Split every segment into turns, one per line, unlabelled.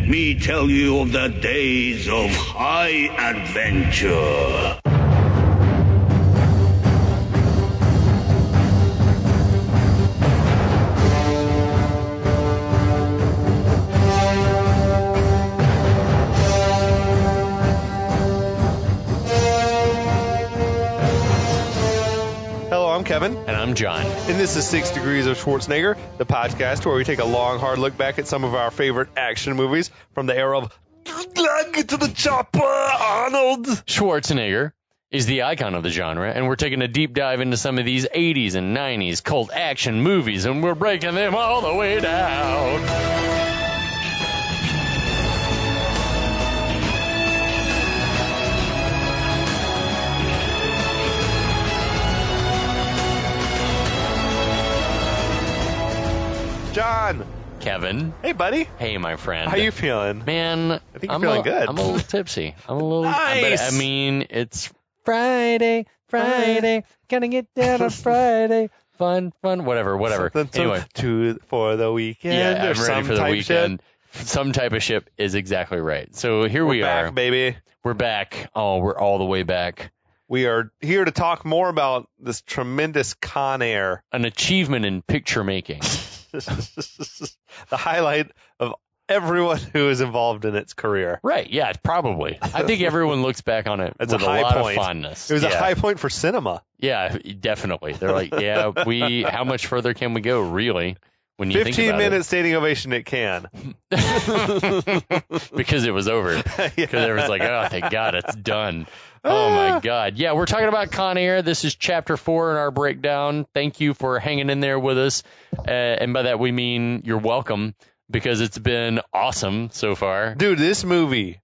let me tell you of the days of high adventure.
Hello, I'm Kevin.
And I'm John.
And this is 6 Degrees of Schwarzenegger, the podcast where we take a long, hard look back at some of our favorite action movies from the era of Get to the Chopper, Arnold.
Schwarzenegger is the icon of the genre, and we're taking a deep dive into some of these 80s and 90s cult action movies, and we're breaking them all the way down.
John.
Kevin.
Hey, buddy.
Hey, my friend.
How you feeling?
Man,
I think you're feeling good.
I'm a little tipsy. I'm a little.
Nice.
I mean, it's Friday. Gonna get down on Friday. Fun. Whatever. Anyway,
for the weekend.
Yeah,
or
I'm ready for the weekend.
Shit.
Some type of ship is exactly right. So here we
We're
are.
back, baby.
We're back. Oh, we're all the way back.
We are here to talk more about this tremendous Con Air.
An achievement in picture making.
The highlight of everyone who is involved in its career.
Right, yeah, probably. I think everyone looks back on it
It's
with
a
a
high
lot
point.
of fondness.
It was
yeah.
a high point for cinema.
Yeah, definitely. They're like, yeah, how much further can we go, really, when you think
15
about
minutes standing ovation it can.
it? Because it was over. Because everyone's like, oh, thank God, it's done. Oh, my God. Yeah, we're talking about Con Air. This is Chapter 4 in our breakdown. Thank you for hanging in there with us. And by that, we mean you're welcome, because it's been awesome so far.
Dude, this movie,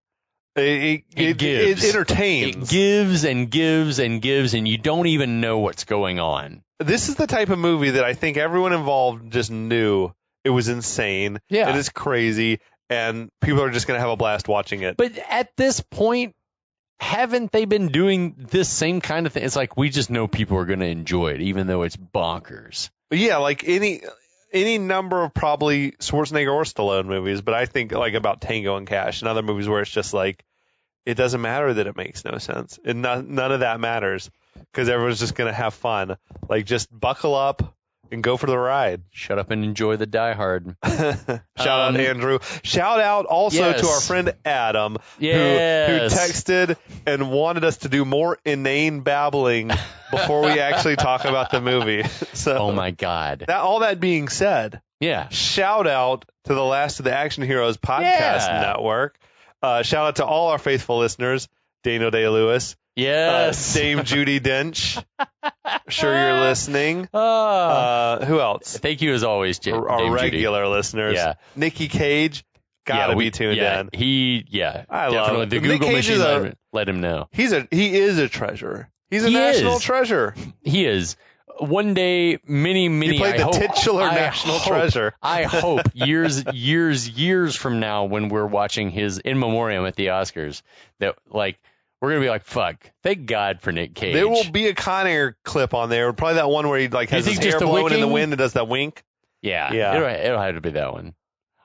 it entertains.
It gives and gives and gives, and you don't even know what's going on.
This is the type of movie that I think everyone involved just knew it was insane.
Yeah.
It is crazy, and people are just going to have a blast watching it.
But at this point, haven't they been doing this same kind of thing? It's like we just know people are going to enjoy it, even though it's bonkers.
Yeah, like any number of probably Schwarzenegger or Stallone movies, but I think like about Tango and Cash and other movies where it's just like, it doesn't matter that it makes no sense. And none of that matters because everyone's just going to have fun. Like, just buckle up and go for the ride.
Shut up and enjoy the Die Hard.
Shout out Andrew. Shout out also to our friend Adam, who texted and wanted us to do more inane babbling before we actually talk about the movie. So,
oh my God.
All that being said,
yeah.
Shout out to the Last of the Action Heroes podcast network. Shout out to all our faithful listeners, Daniel Day-Lewis.
Yes.
Dame Judi Dench. Sure you're listening. Who else?
Thank you as always,
Our regular listeners.
Yeah.
Nicky Cage. Gotta be tuned in.
I
definitely
love it. The Google machine let him know.
He is a treasure. He's a national treasure.
He is. One day, many,
he played the titular national treasure.
I hope years from now, when we're watching his in memoriam at the Oscars, that like we're gonna be like, fuck, thank God for Nick Cage.
There will be a Con Air clip on there. Probably that one where he like has his hair blowing in the wind and does that wink.
Yeah. It'll have to be that one,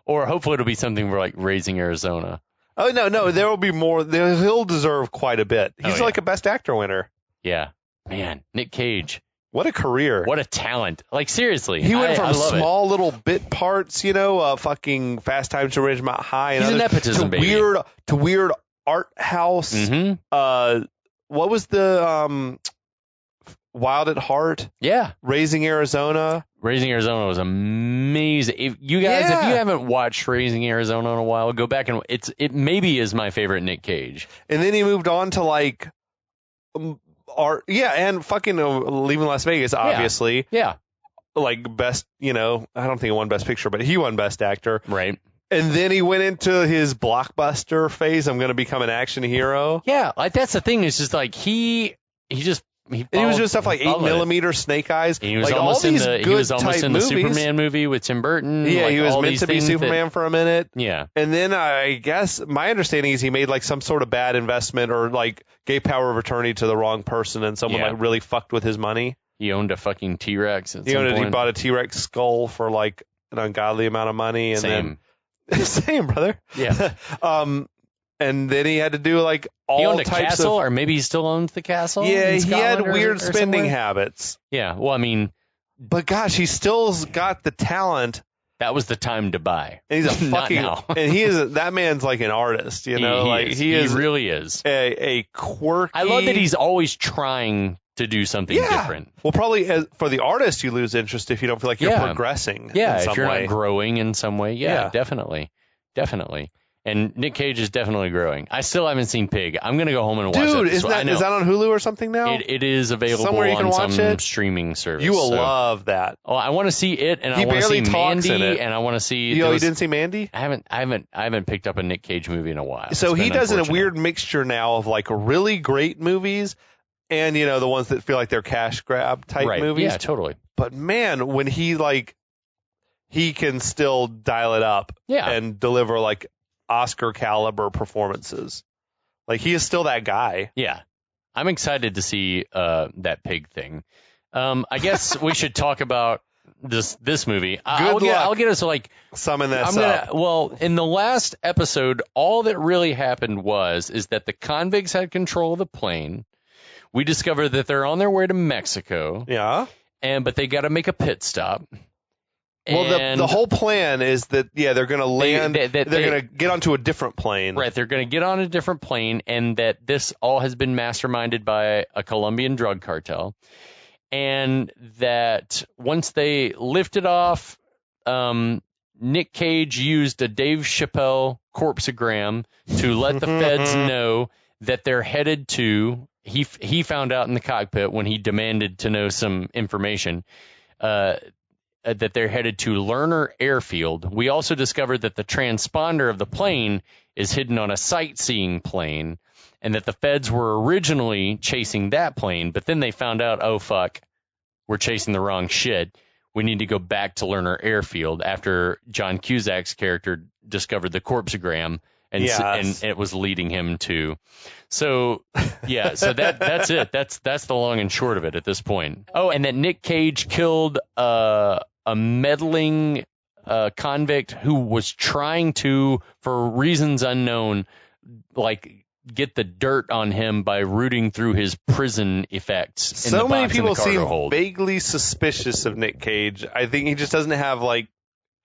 or hopefully it'll be something for like Raising Arizona.
Oh no, there will be more. He'll deserve quite a bit. He's like a Best Actor winner.
Yeah, man, Nick Cage.
What a career.
What a talent. Like, seriously.
He went from small little bit parts, fucking Fast Times to Ridgemont High. And
he's an nepotism baby.
To weird art house.
Mm-hmm.
What was the Wild at Heart?
Yeah.
Raising Arizona.
Raising Arizona was amazing. If you haven't watched Raising Arizona in a while, go back and it maybe is my favorite Nick Cage.
And then he moved on to like art, and fucking Leaving Las Vegas, obviously.
Yeah.
Like best, I don't think he won Best Picture, but he won Best Actor.
Right.
And then he went into his blockbuster phase. I'm going to become an action hero.
Yeah, like that's the thing. It's just like he was
doing stuff like 8mm, Snake Eyes.
He was
like
almost
all
in
these
the
good
he was almost in the
movies.
Superman movie with Tim Burton.
Yeah,
like
he was
all
meant
these
to be Superman for a minute.
Yeah.
And then I guess my understanding is he made like some sort of bad investment or like gave power of attorney to the wrong person and someone like really fucked with his money.
He owned a fucking T-Rex at
He
some point.
He bought a T-Rex skull for like an ungodly amount of money and then Same, brother.
Yeah.
And then he had to do like all
he owned a
types
castle,
of.
or maybe he still owns the castle.
Yeah,
in
he had
Scotland
weird
or
spending
somewhere?
habits.
Yeah. Well, I mean,
But gosh, he still's got the talent.
that was the time to buy.
And he's a
Not
fucking.
now.
And that man's like an artist, you know.
He really is.
a quirky.
I love that he's always trying to do something different.
Well, probably for the artist, you lose interest if you don't feel like you're progressing.
Yeah,
in some
if you're
way.
not growing in some way. Yeah,
Yeah.
definitely. And Nick Cage is definitely growing. I still haven't seen Pig. I'm going to go home and watch it.
Dude, is that on Hulu or something now?
It is available
Somewhere you can
on
watch
some
it?
streaming service.
You will love that.
Oh, I want to see it, and
He
I want to see
barely talks
Mandy,
in it.
and I want to see.
You didn't see Mandy?
I haven't picked up a Nick Cage movie in a while.
So
It's
he
been
does a
unfortunate.
weird mixture now of like really great movies and the ones that feel like they're cash grab type
right.
movies.
Yeah, totally.
But man, when he can still dial it up and deliver like Oscar caliber performances. Like he is still that guy.
Yeah. I'm excited to see that Pig thing. I guess we should talk about this movie. I'll get us like
summon that up.
Well, in the last episode, all that really happened is that the convicts had control of the plane. We discovered that they're on their way to Mexico.
Yeah.
But they got to make a pit stop.
Well, the whole plan is that, they're going to land, they're going to get onto a different plane.
Right, they're going to get on a different plane, and that this all has been masterminded by a Colombian drug cartel. And that once they lifted off, Nick Cage used a Dave Chappelle corpsegram to let the feds know that they're headed to, he found out in the cockpit when he demanded to know some information, that they're headed to Lerner Airfield. We also discovered that the transponder of the plane is hidden on a sightseeing plane, and that the feds were originally chasing that plane, but then they found out, oh, fuck, we're chasing the wrong shit. We need to go back to Lerner Airfield after John Cusack's character discovered the corpsegram, and it was leading him to. So, so that's it. That's the long and short of it at this point. Oh, and that Nick Cage killed a meddling convict who was trying to, for reasons unknown, like get the dirt on him by rooting through his prison effects.
So many people seem vaguely suspicious of Nick Cage. I think he just doesn't have like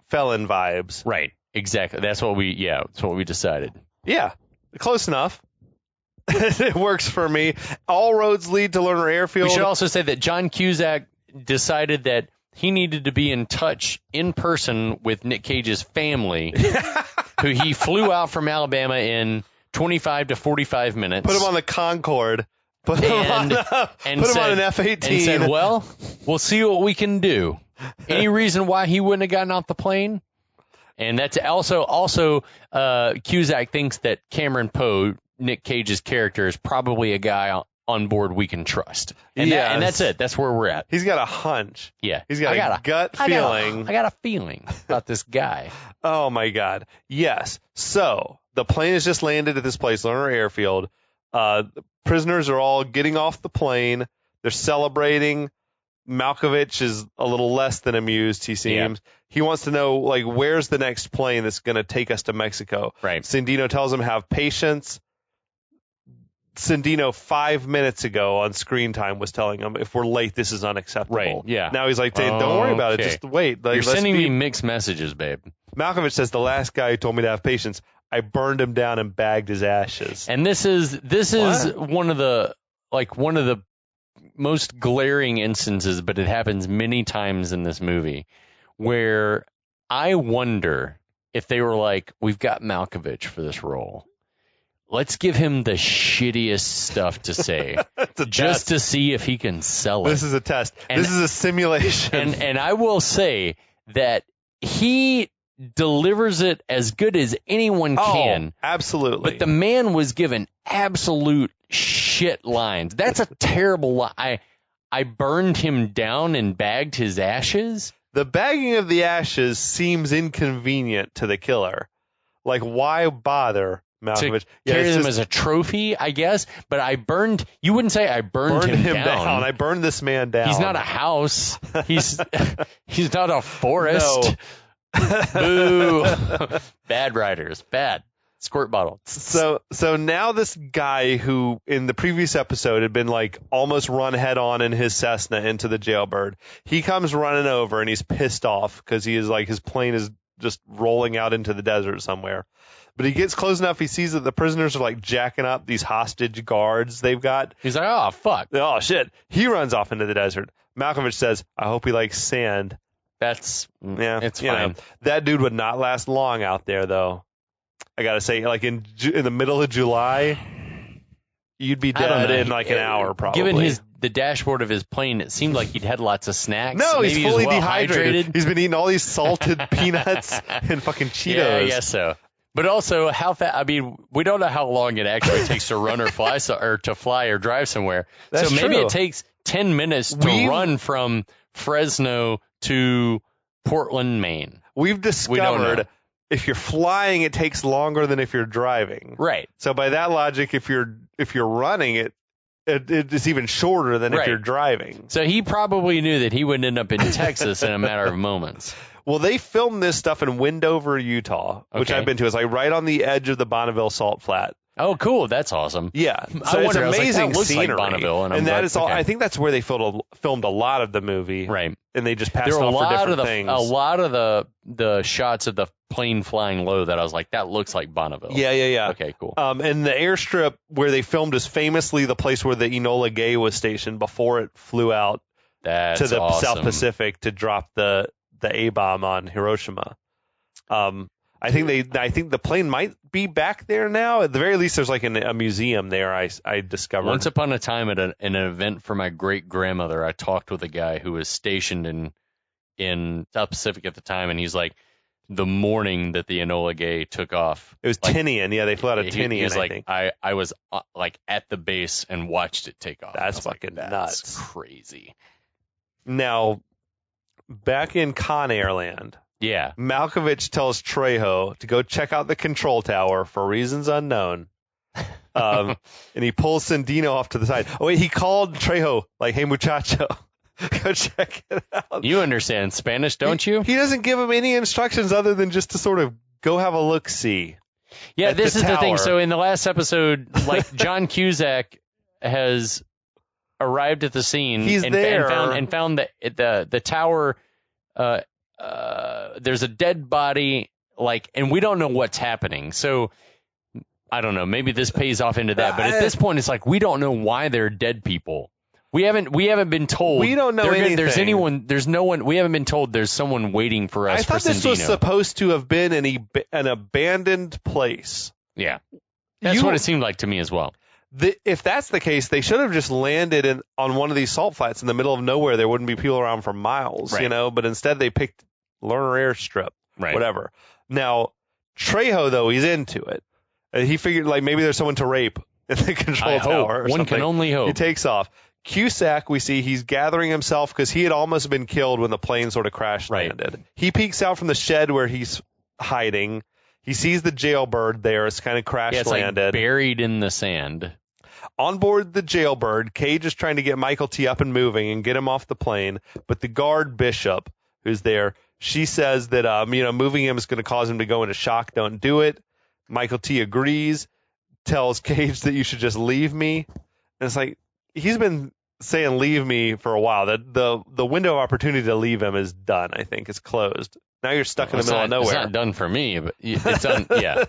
felon vibes.
Right. Exactly. That's what we decided.
Yeah. Close enough. It works for me. All roads lead to Lerner Airfield.
We should also say that John Cusack decided that he needed to be in touch in person with Nick Cage's family, who he flew out from Alabama in 25 to 45 minutes.
Put him on the Concorde. Put him on an F-18.
And said, well, we'll see what we can do. Any reason why he wouldn't have gotten off the plane? And that's also Cusack thinks that Cameron Poe, Nick Cage's character, is probably a guy on board we can trust. And that's it. That's where we're at.
He's got a hunch.
Yeah.
He's got a gut feeling.
I got a feeling about this guy.
Oh, my God. Yes. So the plane has just landed at this place, Lerner Airfield. The prisoners are all getting off the plane. They're celebrating. Malkovich is a little less than amused, he seems. Yeah. He wants to know, like, where's the next plane that's going to take us to Mexico?
Right.
Sandino tells him, have patience. Sandino 5 minutes ago on Screen Time was telling him, if we're late, this is unacceptable.
Right, yeah.
Now he's like, don't worry about it. Just wait. Like,
you're sending me mixed messages, babe.
Malkovich says, the last guy who told me to have patience, I burned him down and bagged his ashes.
And this is one of the most glaring instances, but it happens many times in this movie, where I wonder if they were like, we've got Malkovich for this role. Let's give him the shittiest stuff to say just to see if he can sell it.
This is a test. This is a simulation.
And I will say that he delivers it as good as anyone can.
Absolutely.
But the man was given absolute shit lines. That's a terrible line. I burned him down and bagged his ashes.
The bagging of the ashes seems inconvenient to the killer. Like, why bother, Malkovich?
To carry them as a trophy, I guess. But you wouldn't say I burned him down.
I burned this man down.
He's not a house. He's not a forest.
No.
Boo. Bad riders. Bad. Squirt bottle.
So now this guy who in the previous episode had been like almost run head on in his Cessna into the jailbird, he comes running over and he's pissed off because he is like his plane is just rolling out into the desert somewhere. But he gets close enough, he sees that the prisoners are like jacking up these hostage guards they've got.
He's like, oh, fuck.
Oh, shit. He runs off into the desert. Malkovich says, I hope he likes sand.
It's fine.
Know, that dude would not last long out there, though. I got to say, like in the middle of July, you'd be dead in like an hour, probably.
Given the dashboard of his plane, it seemed like he'd had lots of snacks.
No,
Maybe
he's fully
well
dehydrated. He's been eating all these salted peanuts and fucking Cheetos.
Yeah, I guess so. But also, how fast? I mean, we don't know how long it actually takes to run or fly, or to fly or drive somewhere.
That's
so maybe
true.
it takes 10 minutes to run from Fresno to Portland, Maine.
We've discovered if you're flying, it takes longer than if you're driving.
Right.
So by that logic, if you're running, it's even shorter than if you're driving.
So he probably knew that he would end up in Texas in a matter of moments.
Well, they filmed this stuff in Wendover, Utah, which I've been to. It's like right on the edge of the Bonneville Salt Flat.
Oh, cool! That's awesome.
Yeah, so it's amazing
that looks
scenery.
Like Bonneville,
and that is all. I think that's where they filmed a lot of the movie,
right?
And they just passed it off for different things.
A lot of the shots of the plane flying low that I was like, that looks like Bonneville.
Yeah.
Okay, cool.
And the airstrip where they filmed is famously the place where the Enola Gay was stationed before it flew out to the South Pacific to drop the A-bomb on Hiroshima. I think the plane might be back there now. At the very least, there's like a museum there. I discovered.
Once upon a time at an event for my great grandmother, I talked with a guy who was stationed in South Pacific at the time, and he's like, the morning that the Enola Gay took off,
it was Tinian. Yeah, they flew out of Tinian.
He was
I think.
I was like at the base and watched it take off.
That's fucking nuts.
That's crazy.
Now, back in Con Air land.
Yeah.
Malkovich tells Trejo to go check out the control tower for reasons unknown. And he pulls Sandino off to the side. Oh, wait, he called Trejo, like, hey, muchacho, go check it out.
You understand Spanish, don't you?
He doesn't give him any instructions other than just to sort of go have a look-see.
Yeah, this is the thing. So in the last episode, like, John Cusack has arrived at the scene.
He's there.
And found the tower. There's a dead body, and we don't know what's happening. So I don't know. Maybe this pays off into that. But at this point, it's like we don't know why there are dead people. We haven't been told.
We don't know anything.
There's no one. We haven't been told there's someone waiting for us.
I thought this was supposed to have been an abandoned place.
Yeah, that's what it seemed like to me as well.
If that's the case, they should have just landed on one of these salt flats in the middle of nowhere. There wouldn't be people around for miles,
right.
But instead they picked Lerner Airstrip,
right.
Whatever. Now, Trejo, though, he's into it. He figured, like, maybe there's someone to rape in the control tower or
One
something.
can only hope.
He takes off. Cusack, we see he's gathering himself because he had almost been killed when the plane sort of crash landed. Right. He peeks out from the shed where he's hiding. He sees the jailbird there. It's kind of crash landed.
Like buried in the sand.
On board the jailbird, Cage is trying to get Michael T up and moving and get him off the plane. But the guard Bishop, who's there, she says that moving him is going to cause him to go into shock. Don't do it. Michael T agrees, tells Cage that you should just leave me. And it's like he's been saying leave me for a while. That the window of opportunity to leave him is done. I think it's closed. Now you're stuck in the middle of nowhere.
It's not done for me, but it's done. Yeah.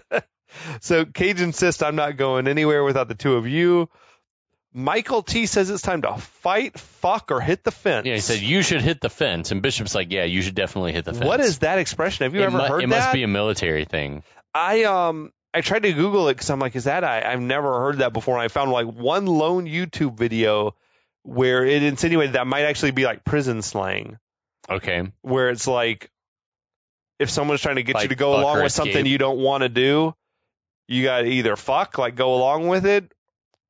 So Cage insists I'm not going anywhere without the two of you. Michael T says it's time to fight, fuck, or hit the fence.
Yeah, he said you should hit the fence, and Bishop's like, yeah, you should definitely hit the fence.
What is that expression? Have you ever heard that?
It must be a military thing.
I tried to Google it because I'm like, is that I've never heard that before. And I found like one lone YouTube video where it insinuated that might actually be like prison slang.
Okay.
Where it's like if someone's trying to get
like
you to go along with something you don't want to do, you got to either fuck, like go along with it,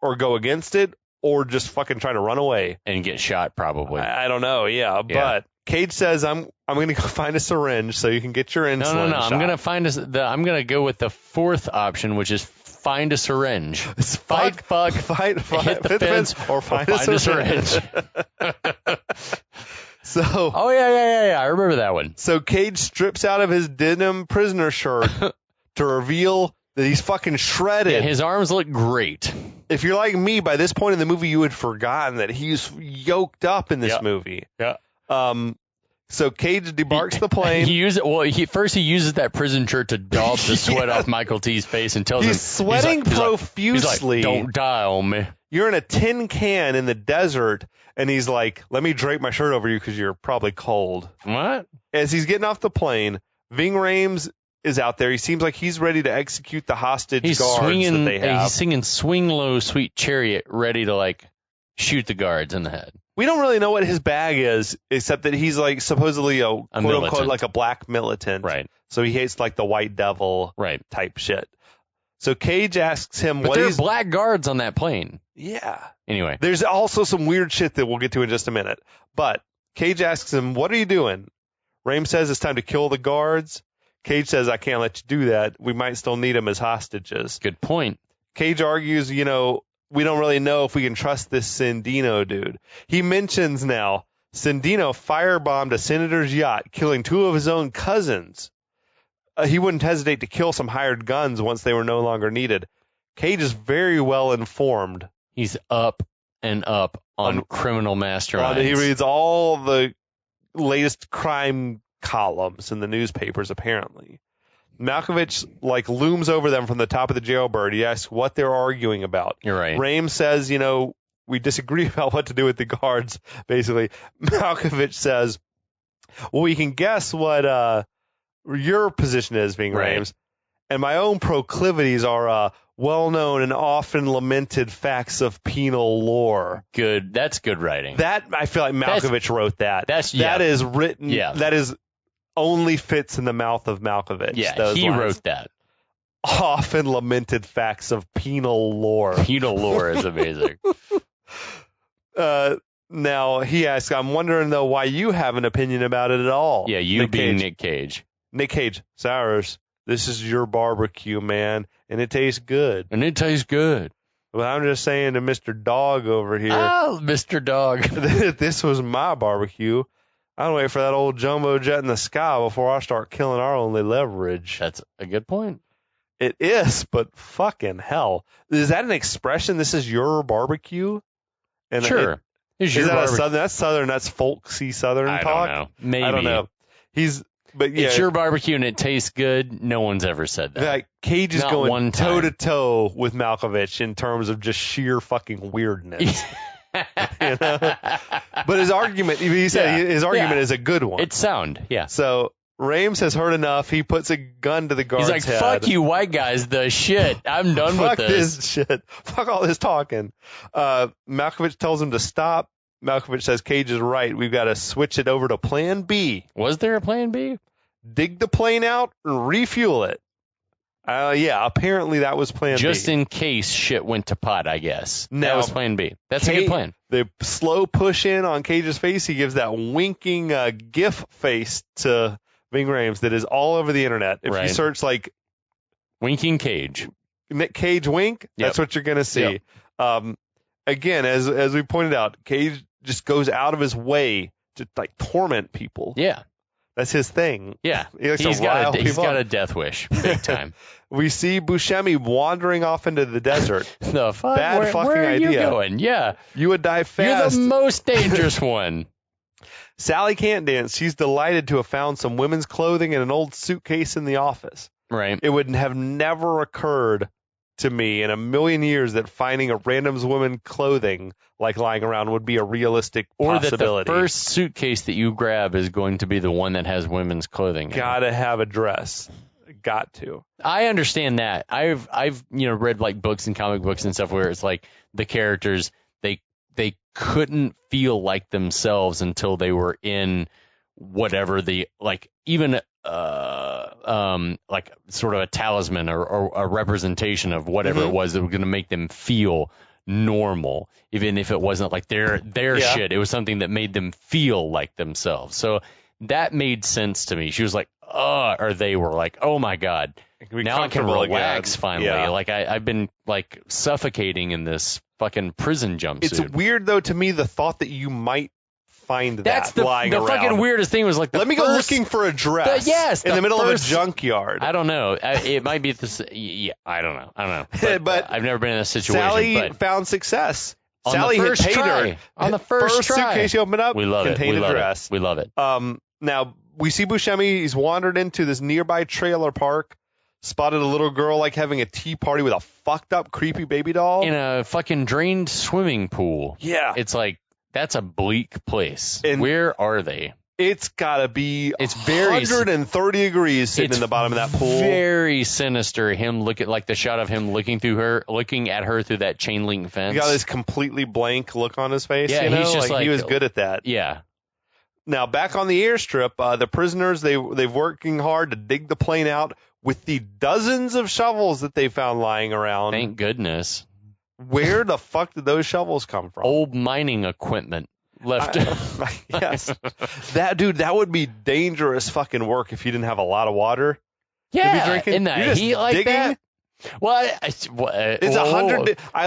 or go against it, or just fucking try to run away
and get shot. Probably.
I don't know. Yeah, but Cage says I'm going to go find a syringe so you can get your insulin.
No.
shot.
I'm going to go with the fourth option, which is find a syringe.
Fight, fuck,
hit the fence,
or find a syringe. So,
Oh, yeah. I remember that one.
So Cage strips out of his denim prisoner shirt to reveal that he's fucking shredded.
Yeah, his arms look great.
If you're like me, by this point in the movie, you had forgotten that he's yoked up in this movie.
Yeah.
So Cage debarks the plane.
He uses that prison shirt to daub the sweat off Michael T's face and tells him
he's sweating profusely.
He's like, don't die on me.
You're in a tin can in the desert, and he's like, let me drape my shirt over you because you're probably cold.
What?
As he's getting off the plane, Ving Rhames is out there. He seems like he's ready to execute the hostage guards that they have.
He's singing Swing Low, Sweet Chariot, ready to, like, shoot the guards in the head.
We don't really know what his bag is, except that he's like supposedly a quote unquote like a black militant.
Right.
So he hates like the white devil type shit. So Cage asks him
but there are black guards on that plane.
Yeah.
Anyway.
There's also some weird shit that we'll get to in just a minute. But Cage asks him, what are you doing? Rhames says it's time to kill the guards. Cage says, I can't let you do that. We might still need them as hostages.
Good point.
Cage argues, we don't really know if we can trust this Sandino dude. He mentions now Sandino firebombed a senator's yacht, killing 2 of his own cousins. He wouldn't hesitate to kill some hired guns once they were no longer needed. Cage is very well informed.
He's up and up on criminal masterminds.
He reads all the latest crime columns in the newspapers, apparently. Malkovich looms over them from the top of the jailbird. He asks what they're arguing about.
You're right.
Rhames says, we disagree about what to do with the guards, basically. Malkovich says, well, we can guess what your position is, Ving Rhames. And my own proclivities are well-known and often lamented facts of penal lore.
Good. That's good writing.
That, I feel like Malkovich wrote that. That is written. Yeah. That is only fits in the mouth of Malkovich.
Yeah, he wrote that.
Often lamented facts of penal lore.
Penal lore is amazing.
Now, he asks, I'm wondering, though, why you have an opinion about it at all.
Yeah, you being Nick Cage.
Nick Cage, Cyrus, this is your barbecue, man, and it tastes good. Well, I'm just saying to Mr. Dog over here.
Oh, Mr. Dog.
This was my barbecue. I'll wait for that old jumbo jet in the sky before I start killing our only leverage.
That's a good point.
It is, but fucking hell. Is that an expression? This is your barbecue? And
sure.
Is that a Southern? That's Southern. That's folksy Southern talk?
I don't know. Maybe.
I don't know. But yeah.
It's your barbecue and it tastes good. No one's ever said that.
Cage is going toe-to-toe with Malkovich in terms of just sheer fucking weirdness. But his argument, he said his argument is a good one.
It's sound, yeah.
So Rhames has heard enough. He puts a gun to the guard's head.
He's like, fuck you white guys, the shit. I'm done with this.
Fuck this shit. Fuck all this talking. Malkovich tells him to stop. Malkovich says Cage is right. We've got to switch it over to plan B.
Was there a plan B?
Dig the plane out and refuel it. Yeah, apparently that was plan B.
Just in case shit went to pot, I guess. That was plan B. That's a good plan.
The slow push in on Cage's face, he gives that winking GIF face to Ving Rhames that is all over the internet. If you search
winking Cage,
Nick Cage wink, that's what you're going to see. Yep. Again, as we pointed out, Cage just goes out of his way to torment people.
Yeah.
That's his thing.
Yeah. He's got a death wish, big time.
We see Buscemi wandering off into the desert.
The fuck?
Bad fucking
where are
idea.
You going? Yeah.
You would die fast.
You're the most dangerous one.
Sally can't dance. She's delighted to have found some women's clothing in an old suitcase in the office.
Right.
It would have never occurred to me in a million years that finding a random woman's clothing lying around would be a realistic possibility.
Or that the first suitcase that you grab is going to be the one that has women's clothing.
Gotta have a dress. Got to.
I understand that. I've read books and comic books and stuff where it's the characters they couldn't feel like themselves until they were in whatever even sort of a talisman or a representation of whatever it was that was going to make them feel normal, even if it wasn't their shit. It was something that made them feel like themselves. So that made sense to me. She was they were oh my God, now I can relax finally. Yeah. I've been suffocating in this fucking prison jumpsuit.
It's weird though to me, the thought that you might find
That's
that lying
the
around.
fucking weirdest thing was like
Let me go looking for a dress in the middle of a junkyard.
I don't know. It might be this. Yeah, I don't know. But I've never been in a situation.
Sally found success.
On
Sally
the first
had paid
try.
her.
On the first try.
Suitcase you open up,
we love
contained a dress.
We love it.
Now, we see Buscemi. He's wandered into this nearby trailer park, spotted a little girl like having a tea party with a fucked up, creepy baby doll.
In a fucking drained swimming pool.
Yeah.
It's like, that's a bleak place.
And
where are they?
It's got to be
it's very
130 degrees sitting in the bottom of that pool.
Very sinister. Him looking like the shot of him looking at her through that chain link fence.
He got this completely blank look on his face.
Yeah,
you know?
he's just
he was good at that.
Yeah.
Now back on the airstrip, the prisoners they've working hard to dig the plane out with the dozens of shovels that they found lying around.
Thank goodness.
Where the fuck did those shovels come from?
Old mining equipment. Left.
Yes. That would be dangerous fucking work if you didn't have a lot of water.
Yeah,
to be drinking.
in that heat like
digging?
that. Well,
It's 100. I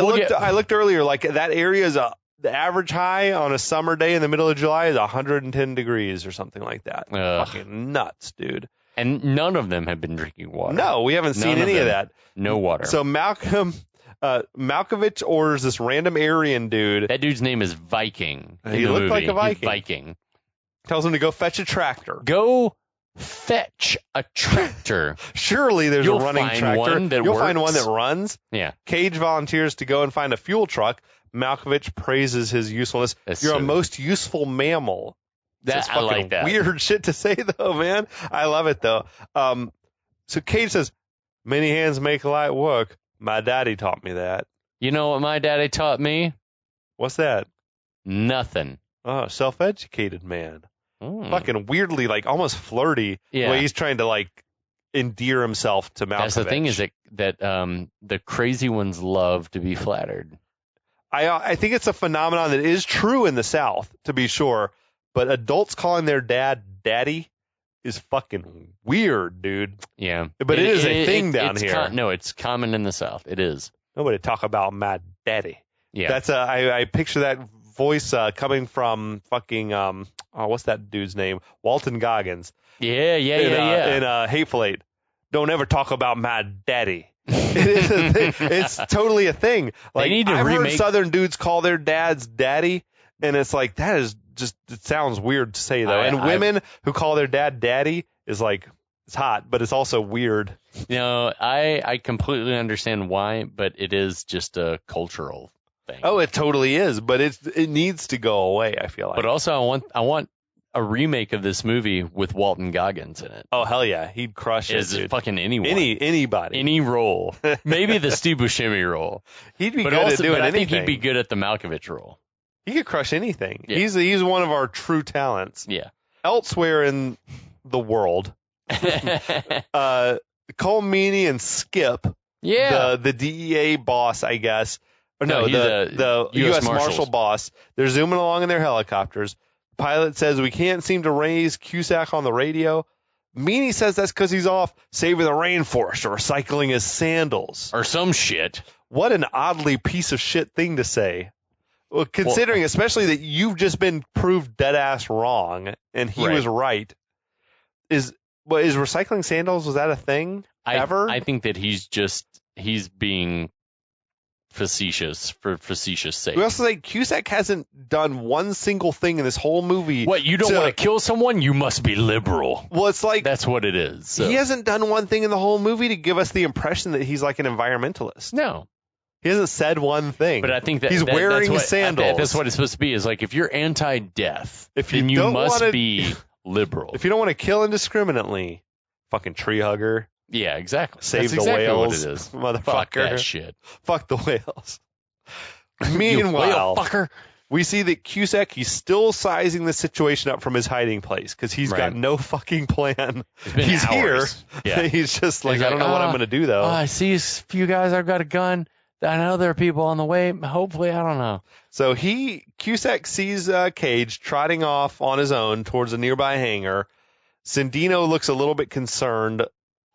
looked earlier. Like that area is the average high on a summer day in the middle of July is 110 degrees or something like that. Fucking nuts, dude.
And none of them have been drinking water.
No, we haven't seen any of that.
No water.
So Malkovich orders this random Aryan dude.
That dude's name is Viking.
He looked like a Viking.
He's Viking.
Tells him to go fetch a tractor.
Go fetch a tractor.
Surely there's a running tractor. You'll find one that runs.
Yeah.
Cage volunteers to go and find a fuel truck. Malkovich praises his usefulness. You're a most useful mammal. That's
I like that.
Weird shit to say, though, man. I love it, though. So Cage says, many hands make light work. My daddy taught me that.
You know what my daddy taught me?
What's that?
Nothing.
Oh, self-educated man. Fucking weirdly, like almost flirty.
Yeah.
The way he's trying to like endear himself to Malkovich.
That's the thing is that the crazy ones love to be flattered.
I think it's a phenomenon that is true in the South, to be sure. But adults calling their dad daddy is fucking weird, dude.
Yeah.
But it is a thing down here.
No, it's common in the South. It is.
Nobody talk about my daddy.
Yeah.
That's I picture that voice coming from fucking what's that dude's name? Walton Goggins.
Yeah.
In Hateful Eight. Don't ever talk about my daddy. It is a thing. It's totally a thing. Like I've heard Southern dudes call their dads daddy, and it's like that is just it sounds weird to say though. And women who call their dad daddy is like it's hot, but it's also weird.
You know, I completely understand why, but it is just a cultural thing.
Oh, it totally is, but it needs to go away, I feel like.
But also I want a remake of this movie with Walton Goggins in it.
Oh hell yeah, he'd crush it.
Dude. Fucking anyone,
anybody,
any role. Maybe the Steve Buscemi role.
He'd be good at doing anything.
I think he'd be good at the Malkovich role.
He could crush anything.
Yeah.
He's one of our true talents.
Yeah.
Elsewhere in the world, Cole Meany and Skip, the DEA boss, I guess. Or no, the U.S. Marshal boss. They're zooming along in their helicopters. Pilot says we can't seem to raise Cusack on the radio. Meany says that's because he's off saving the rainforest or recycling his sandals.
Or some shit.
What an oddly piece of shit thing to say. Well, considering especially that you've just been proved dead ass wrong and he was right. Is recycling sandals, was that a thing ever?
I think that he's being facetious for facetious sake.
We also say Cusack hasn't done one single thing in this whole movie.
What, you don't want to kill someone? You must be liberal.
Well, it's like
that's what it is. So.
He hasn't done one thing in the whole movie to give us the impression that he's like an environmentalist.
No.
He hasn't said one thing.
But I think that
he's wearing sandals.
That's what it's supposed to be. Is like if you're anti-death, then you must be liberal.
If you don't want to kill indiscriminately, fucking tree hugger.
Yeah, exactly.
Save
That's
the
exactly
whales,
what it is.
motherfucker.
Fuck that shit.
Fuck the whales. Meanwhile, we see that Cusack, he's still sizing the situation up from his hiding place because he's got no fucking plan. He's here. Yeah. He's just like, I don't know what I'm going to do, though.
I see a few guys. I've got a gun. I know there are people on the way. Hopefully, I don't know.
So Cusack sees Cage trotting off on his own towards a nearby hangar. Sandino looks a little bit concerned.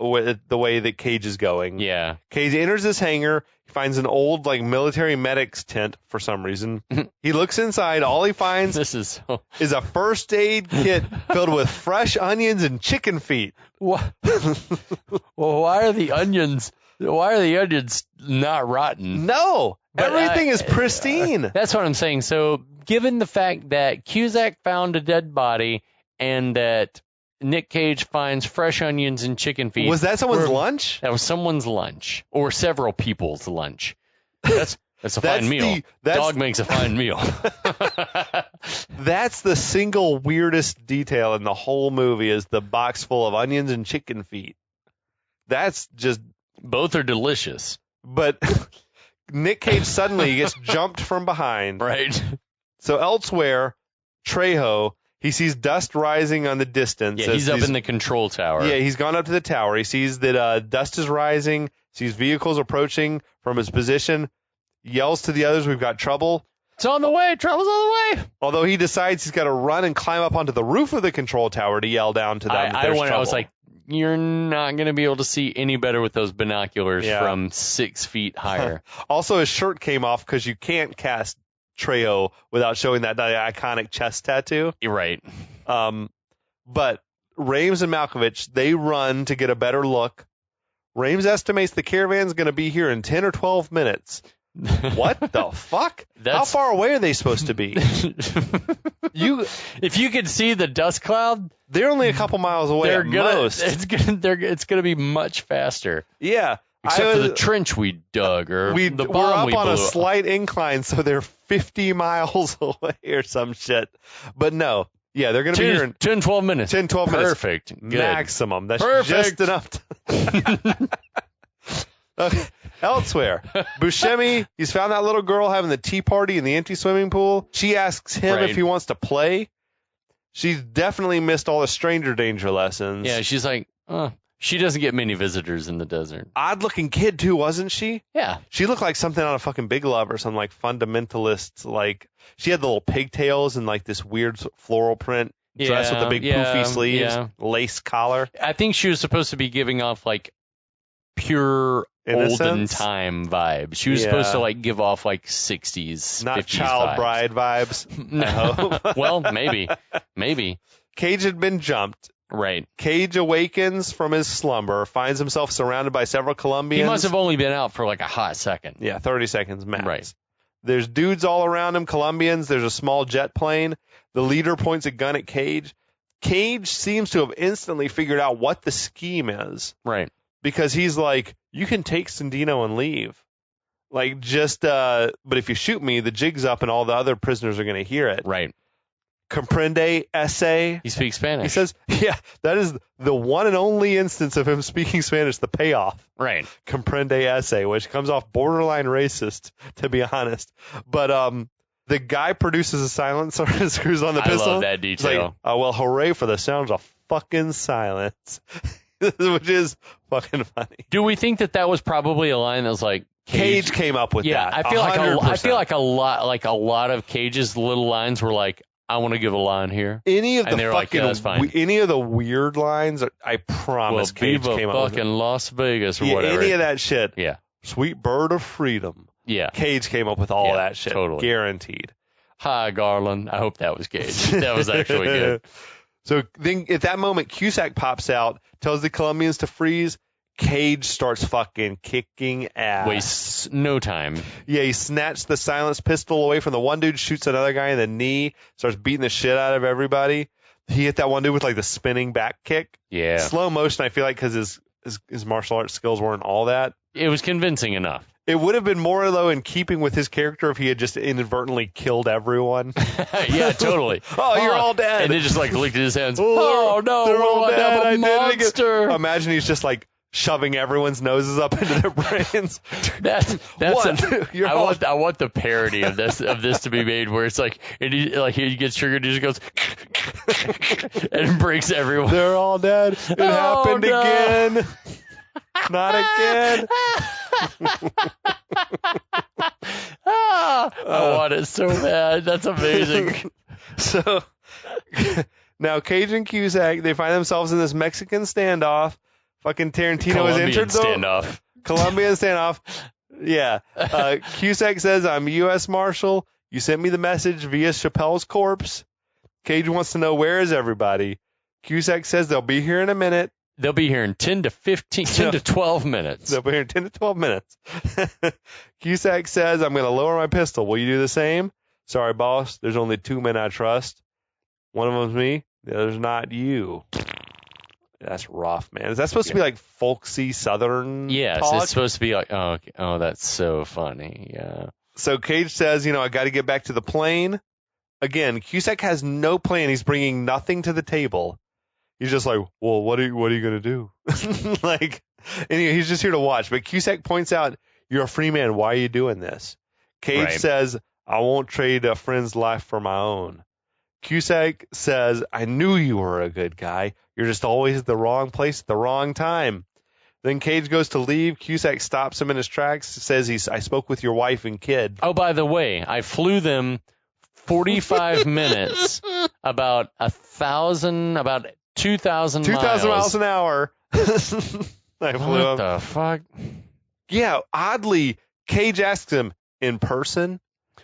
with the way that Cage is going.
Yeah.
Cage enters this hangar. He finds an old military medic's tent for some reason. He looks inside. All he finds is a first aid kit filled with fresh onions and chicken feet.
What? Well, why are the onions not rotten?
No, but everything is pristine.
That's what I'm saying. So, given the fact that Cusack found a dead body and that Nick Cage finds fresh onions and chicken feet.
Was that someone's lunch?
That was someone's lunch, or several people's lunch. That's a fine meal. Dog makes a fine meal.
That's the single weirdest detail in the whole movie is the box full of onions and chicken feet. That's just...
Both are delicious.
But Nick Cage suddenly gets jumped from behind.
Right.
So elsewhere, Trejo... He sees dust rising on the distance.
Yeah, he's up in the control tower.
Yeah, he's gone up to the tower. He sees that dust is rising, sees vehicles approaching from his position, yells to the others, we've got trouble.
It's on the way. Trouble's on the way.
Although he decides he's got to run and climb up onto the roof of the control tower to yell down to them that there's trouble.
I was like, you're not going to be able to see any better with those binoculars from 6 feet higher. Also,
his shirt came off because you can't cast Trejo without showing that iconic chest tattoo.
You're right.
But Rames and Malkovich, they run to get a better look. Rames estimates the caravan's going to be here in 10 or 12 minutes. What the fuck? How far away are they supposed to be?
If you could see the dust cloud,
they're only a couple miles away at most.
It's gonna be much faster.
Yeah.
Except for the trench we dug, or the bomb
we're up on a slight incline, so they're 50 miles away or some shit. But no, yeah, they're going to be here in
10, 12 minutes.
10, 12 minutes.
Perfect. Good.
Maximum. That's just enough. Elsewhere, Buscemi, he's found that little girl having the tea party in the empty swimming pool. She asks him if he wants to play. She's definitely missed all the stranger danger lessons.
Yeah, she's like, she doesn't get many visitors in the desert.
Odd-looking kid, too, wasn't she?
Yeah.
She looked like something out of fucking Big Love or some, fundamentalist, she had the little pigtails and, this weird floral print dress with the big poofy sleeves, lace collar.
I think she was supposed to be giving off, pure
innocence?
Olden time vibes. She was supposed to, give off, 60s,
not
50s
child
vibes.
bride vibes.
No. Well, maybe.
Cage had been jumped.
Right.
Cage awakens from his slumber, finds himself surrounded by several Colombians.
He must have only been out for a hot second.
Yeah, 30 seconds max.
Right.
There's dudes all around him, Colombians. There's a small jet plane. The leader points a gun at Cage. Cage seems to have instantly figured out what the scheme is.
Right.
Because he's like, you can take Sandino and leave. But if you shoot me, the jig's up and all the other prisoners are going to hear it.
Right.
Comprende essay.
He speaks Spanish.
He says, that is the one and only instance of him speaking Spanish, the payoff.
Right.
Comprende essay, which comes off borderline racist, to be honest. But the guy produces a silencer and screws on the pistol.
I love that detail.
Like, well, hooray for the sounds of fucking silence, which is fucking funny.
Do we think that was probably a line that was like,
Cage came up with that?
Yeah, I feel like a lot of Cage's little lines were like, I want to give a line here.
Any of the fucking
that's fine.
Any of the weird lines, I promise Cage came up with.
Fucking Las Vegas or whatever.
Any of that shit.
Yeah.
Sweet bird of freedom.
Yeah.
Cage came up with all that shit.
Totally.
Guaranteed.
Hi, Garland. I hope that was Cage. That was actually good.
So then at that moment, Cusack pops out, tells the Colombians to freeze. Cage starts fucking kicking ass.
Wastes no time.
Yeah, he snatched the silenced pistol away from the one dude, shoots another guy in the knee, starts beating the shit out of everybody. He hit that one dude with the spinning back kick.
Yeah.
Slow motion, I feel like, because his martial arts skills weren't all that.
It was convincing enough.
It would have been more, though, in keeping with his character if he had just inadvertently killed everyone.
Yeah, totally.
You're all dead.
And then just licked his hands. Oh no,
they're all dead.
I monster.
Imagine he's just shoving everyone's noses up into their brains.
That's
what?
I want the parody of this to be made where it's he gets triggered, he just goes and breaks everyone.
They're all dead. It happened again. Not again.
I want it so bad. That's amazing.
So now Cage and Cusack, they find themselves in this Mexican standoff. Fucking Tarantino is injured, though.
Standoff.
Colombian standoff. Yeah. Cusack says, I'm U.S. Marshal. You sent me the message via Chappelle's corpse. Cage wants to know, where is everybody? Cusack says they'll be here in a minute.
They'll be here in 10 to 12 minutes.
They'll be here in 10 to 12 minutes. Cusack says, I'm going to lower my pistol. Will you do the same? Sorry, boss. There's only 2 men I trust. One of them's me. The other's not you. That's rough, man. Is that supposed to be like folksy Southern talk?
It's supposed to be like, oh, that's so funny. Yeah.
So Cage says, I got to get back to the plane. Again, Cusack has no plan. He's bringing nothing to the table. He's just like, well, what are you going to do? Anyway, he's just here to watch. But Cusack points out, you're a free man. Why are you doing this? Cage says, I won't trade a friend's life for my own. Cusack says, I knew you were a good guy. You're just always at the wrong place at the wrong time. Then Cage goes to leave. Cusack stops him in his tracks, says, I spoke with your wife and kid.
Oh, by the way, I flew them 45 minutes, about 2,000
miles an hour. I flew
what the fuck?
Yeah, oddly, Cage asks him in person,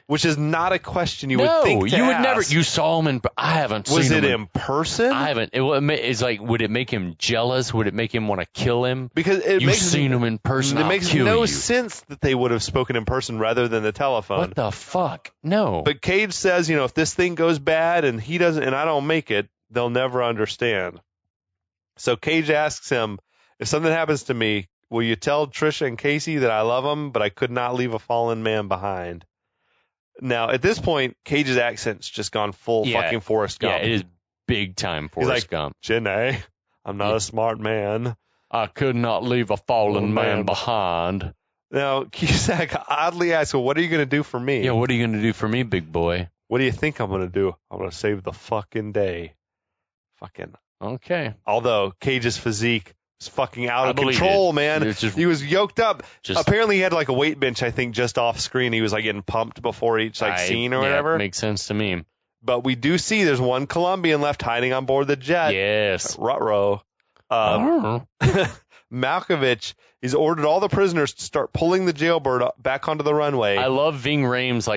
which is not a question you would think to
you would
ask.
never. You saw him I haven't seen him.
Was it in person?
I haven't. It's like, would it make him jealous? Would it make him want to kill him?
Because
you've seen him in person.
It makes no sense that they would have spoken in person rather than the telephone.
What the fuck? No.
But Cage says, if this thing goes bad and he doesn't, and I don't make it, they'll never understand. So Cage asks him, if something happens to me, will you tell Trisha and Casey that I love them, but I could not leave a fallen man behind? Now, at this point, Cage's accent's just gone full fucking Forrest Gump.
Yeah, it is big time Forrest Gump.
Jenny, I'm not a smart man.
I could not leave a fallen man behind.
Now, Cusack oddly asks, well, what are you going to do for me?
Yeah, what are you going to do for me, big boy?
What do you think I'm going to do? I'm going to save the fucking day. Fucking.
Okay.
Although, Cage's physique was fucking out of control, man. He was yoked up. Apparently, he had like a weight bench, I think, just off screen. He was like getting pumped before each scene or whatever.
It makes sense to me.
But we do see there's one Colombian left hiding on board the jet.
Yes.
Ruh-roh. Malkovich, he's ordered all the prisoners to start pulling the jailbird back onto the runway.
I love Ving Rhames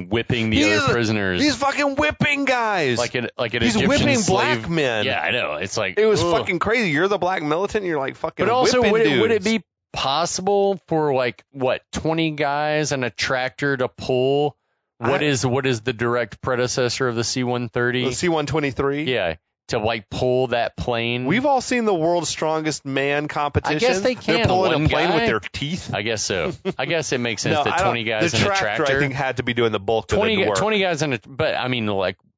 whipping the other prisoners.
He's fucking whipping guys.
Like an
he's
Egyptian
whipping
slave.
black men.
Yeah, I know. It's like
it was fucking crazy. You're the black militant. And you're like fucking.
But also,
whipping dudes.
would it be possible for 20 guys and a tractor to pull? What is the direct predecessor of the C-130?
The C-123.
Yeah. To pull that plane.
We've all seen the world's strongest man competition.
I guess they can.
They're pulling
one
a plane
guy?
with their teeth.
I guess so. I guess it makes sense that 20 guys in a tractor.
I think had to be doing the bulk of the work.
20 guys in a, but I mean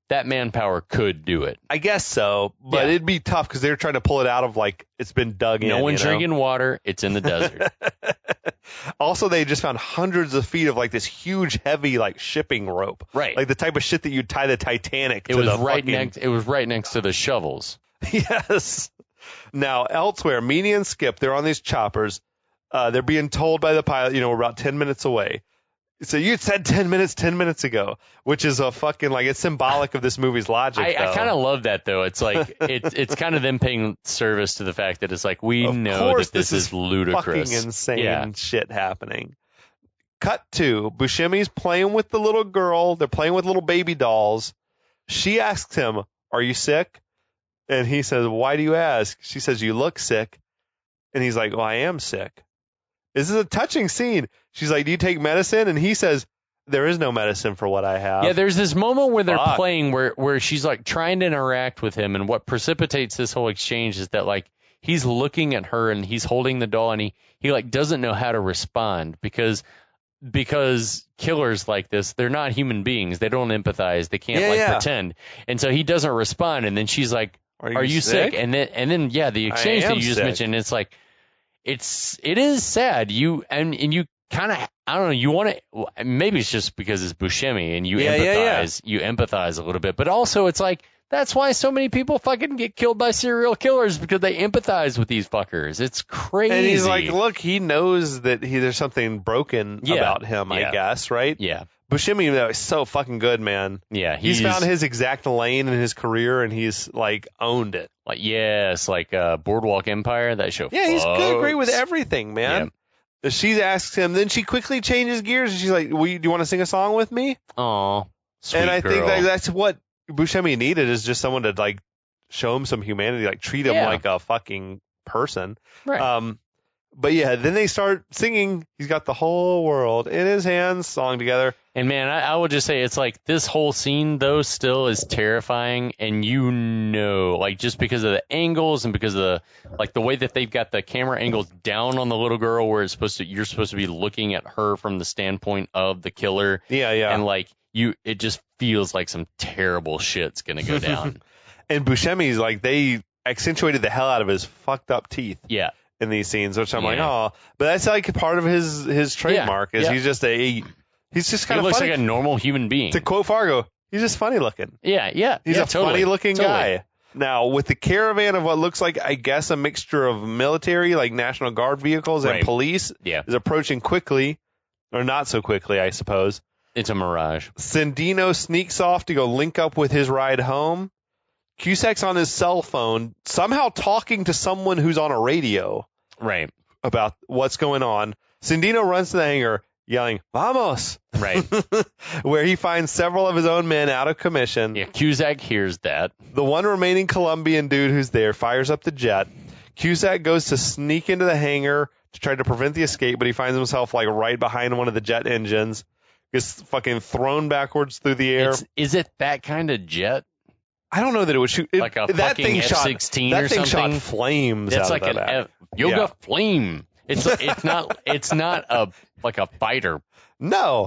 that manpower could do it.
I guess so, but it'd be tough because they're trying to pull it out of it's been dug in.
No one's drinking water. It's in the desert.
Also, they just found hundreds of feet of this huge, heavy shipping rope.
Right.
Like the type of shit that you'd tie the Titanic to.
It was right next to the shovels.
Yes. Now, elsewhere, Meanie and Skip, they're on these choppers. They're being told by the pilot, we're about 10 minutes away. So you said 10 minutes ago, which is a fucking it's symbolic of this movie's logic.
I kind of love that though. It's it's kind of them paying service to the fact that it's we know that this is ludicrous,
fucking insane shit happening. Cut to Buscemi's playing with the little girl. They're playing with little baby dolls. She asks him, "Are you sick?" And he says, "Why do you ask?" She says, "You look sick." And he's like, "Well, I am sick." This is a touching scene. She's like, "Do you take medicine?" And he says, "There is no medicine for what I have."
Yeah, there's this moment where they're playing where she's trying to interact with him, and what precipitates this whole exchange is that he's looking at her and he's holding the doll and he doesn't know how to respond because killers like this, they're not human beings. They don't empathize. They can't pretend. And so he doesn't respond, and then she's like, "Are you sick?" And then the exchange that you just mentioned, it's it is sad. You kind of, I don't know, you want to, maybe it's just because it's Buscemi and you empathize a little bit, but also it's That's why so many people fucking get killed by serial killers, because they empathize with these fuckers. It's crazy.
And he's like, look, he knows that there's something broken about him, I guess, right?
Yeah.
Buscemi, though, is so fucking good, man.
Yeah.
He's found his exact lane in his career, and he's, like, owned it.
Like Boardwalk Empire, that show.
Yeah, he's good, great with everything, man. Yeah. She asks him, then she quickly changes gears, and she's like, do you want to sing a song with me?
Aw, sweet
And I
girl.
think that's what Buscemi needed, is just someone to, like, show him some humanity, like, treat him like a fucking person.
Right.
But yeah, then they start singing He's Got the Whole World in His Hands song together.
And man, I would just say it's like this whole scene though still is terrifying, and like just because of the angles and because of the way that they've got the camera angles down on the little girl, where you're supposed to be looking at her from the standpoint of the killer.
Yeah.
And like it just feels like some terrible shit's gonna go down.
And Buscemi's like, they accentuated the hell out of his fucked up teeth.
Yeah.
In these scenes, which I'm like, oh, but that's like part of his trademark is he's just he's just kind of
looks
funny.
Like a normal human being.
To quote Fargo, he's just funny looking.
Yeah.
He's a
totally,
funny looking guy. Now, with the caravan of what looks like, I guess, a mixture of military, like National Guard vehicles and police, is approaching quickly, or not so quickly, I suppose.
It's a mirage.
Sandino sneaks off to go link up with his ride home. Cusack's on his cell phone, somehow talking to someone who's on a radio.
Right.
About what's going on. Sandino runs to the hangar, yelling, "Vamos!"
Right.
Where he finds several of his own men out of commission.
Yeah, Cusack hears that.
The one remaining Colombian dude who's there fires up the jet. Cusack goes to sneak into the hangar to try to prevent the escape, but he finds himself like right behind one of the jet engines. Gets fucking thrown backwards through the air.
Is it that kind of jet?
I don't know that it would shoot.
Like a fucking F-16 or something?
That thing shot flames
It's
out
like
of that.
Yoga Flame. It's not a fighter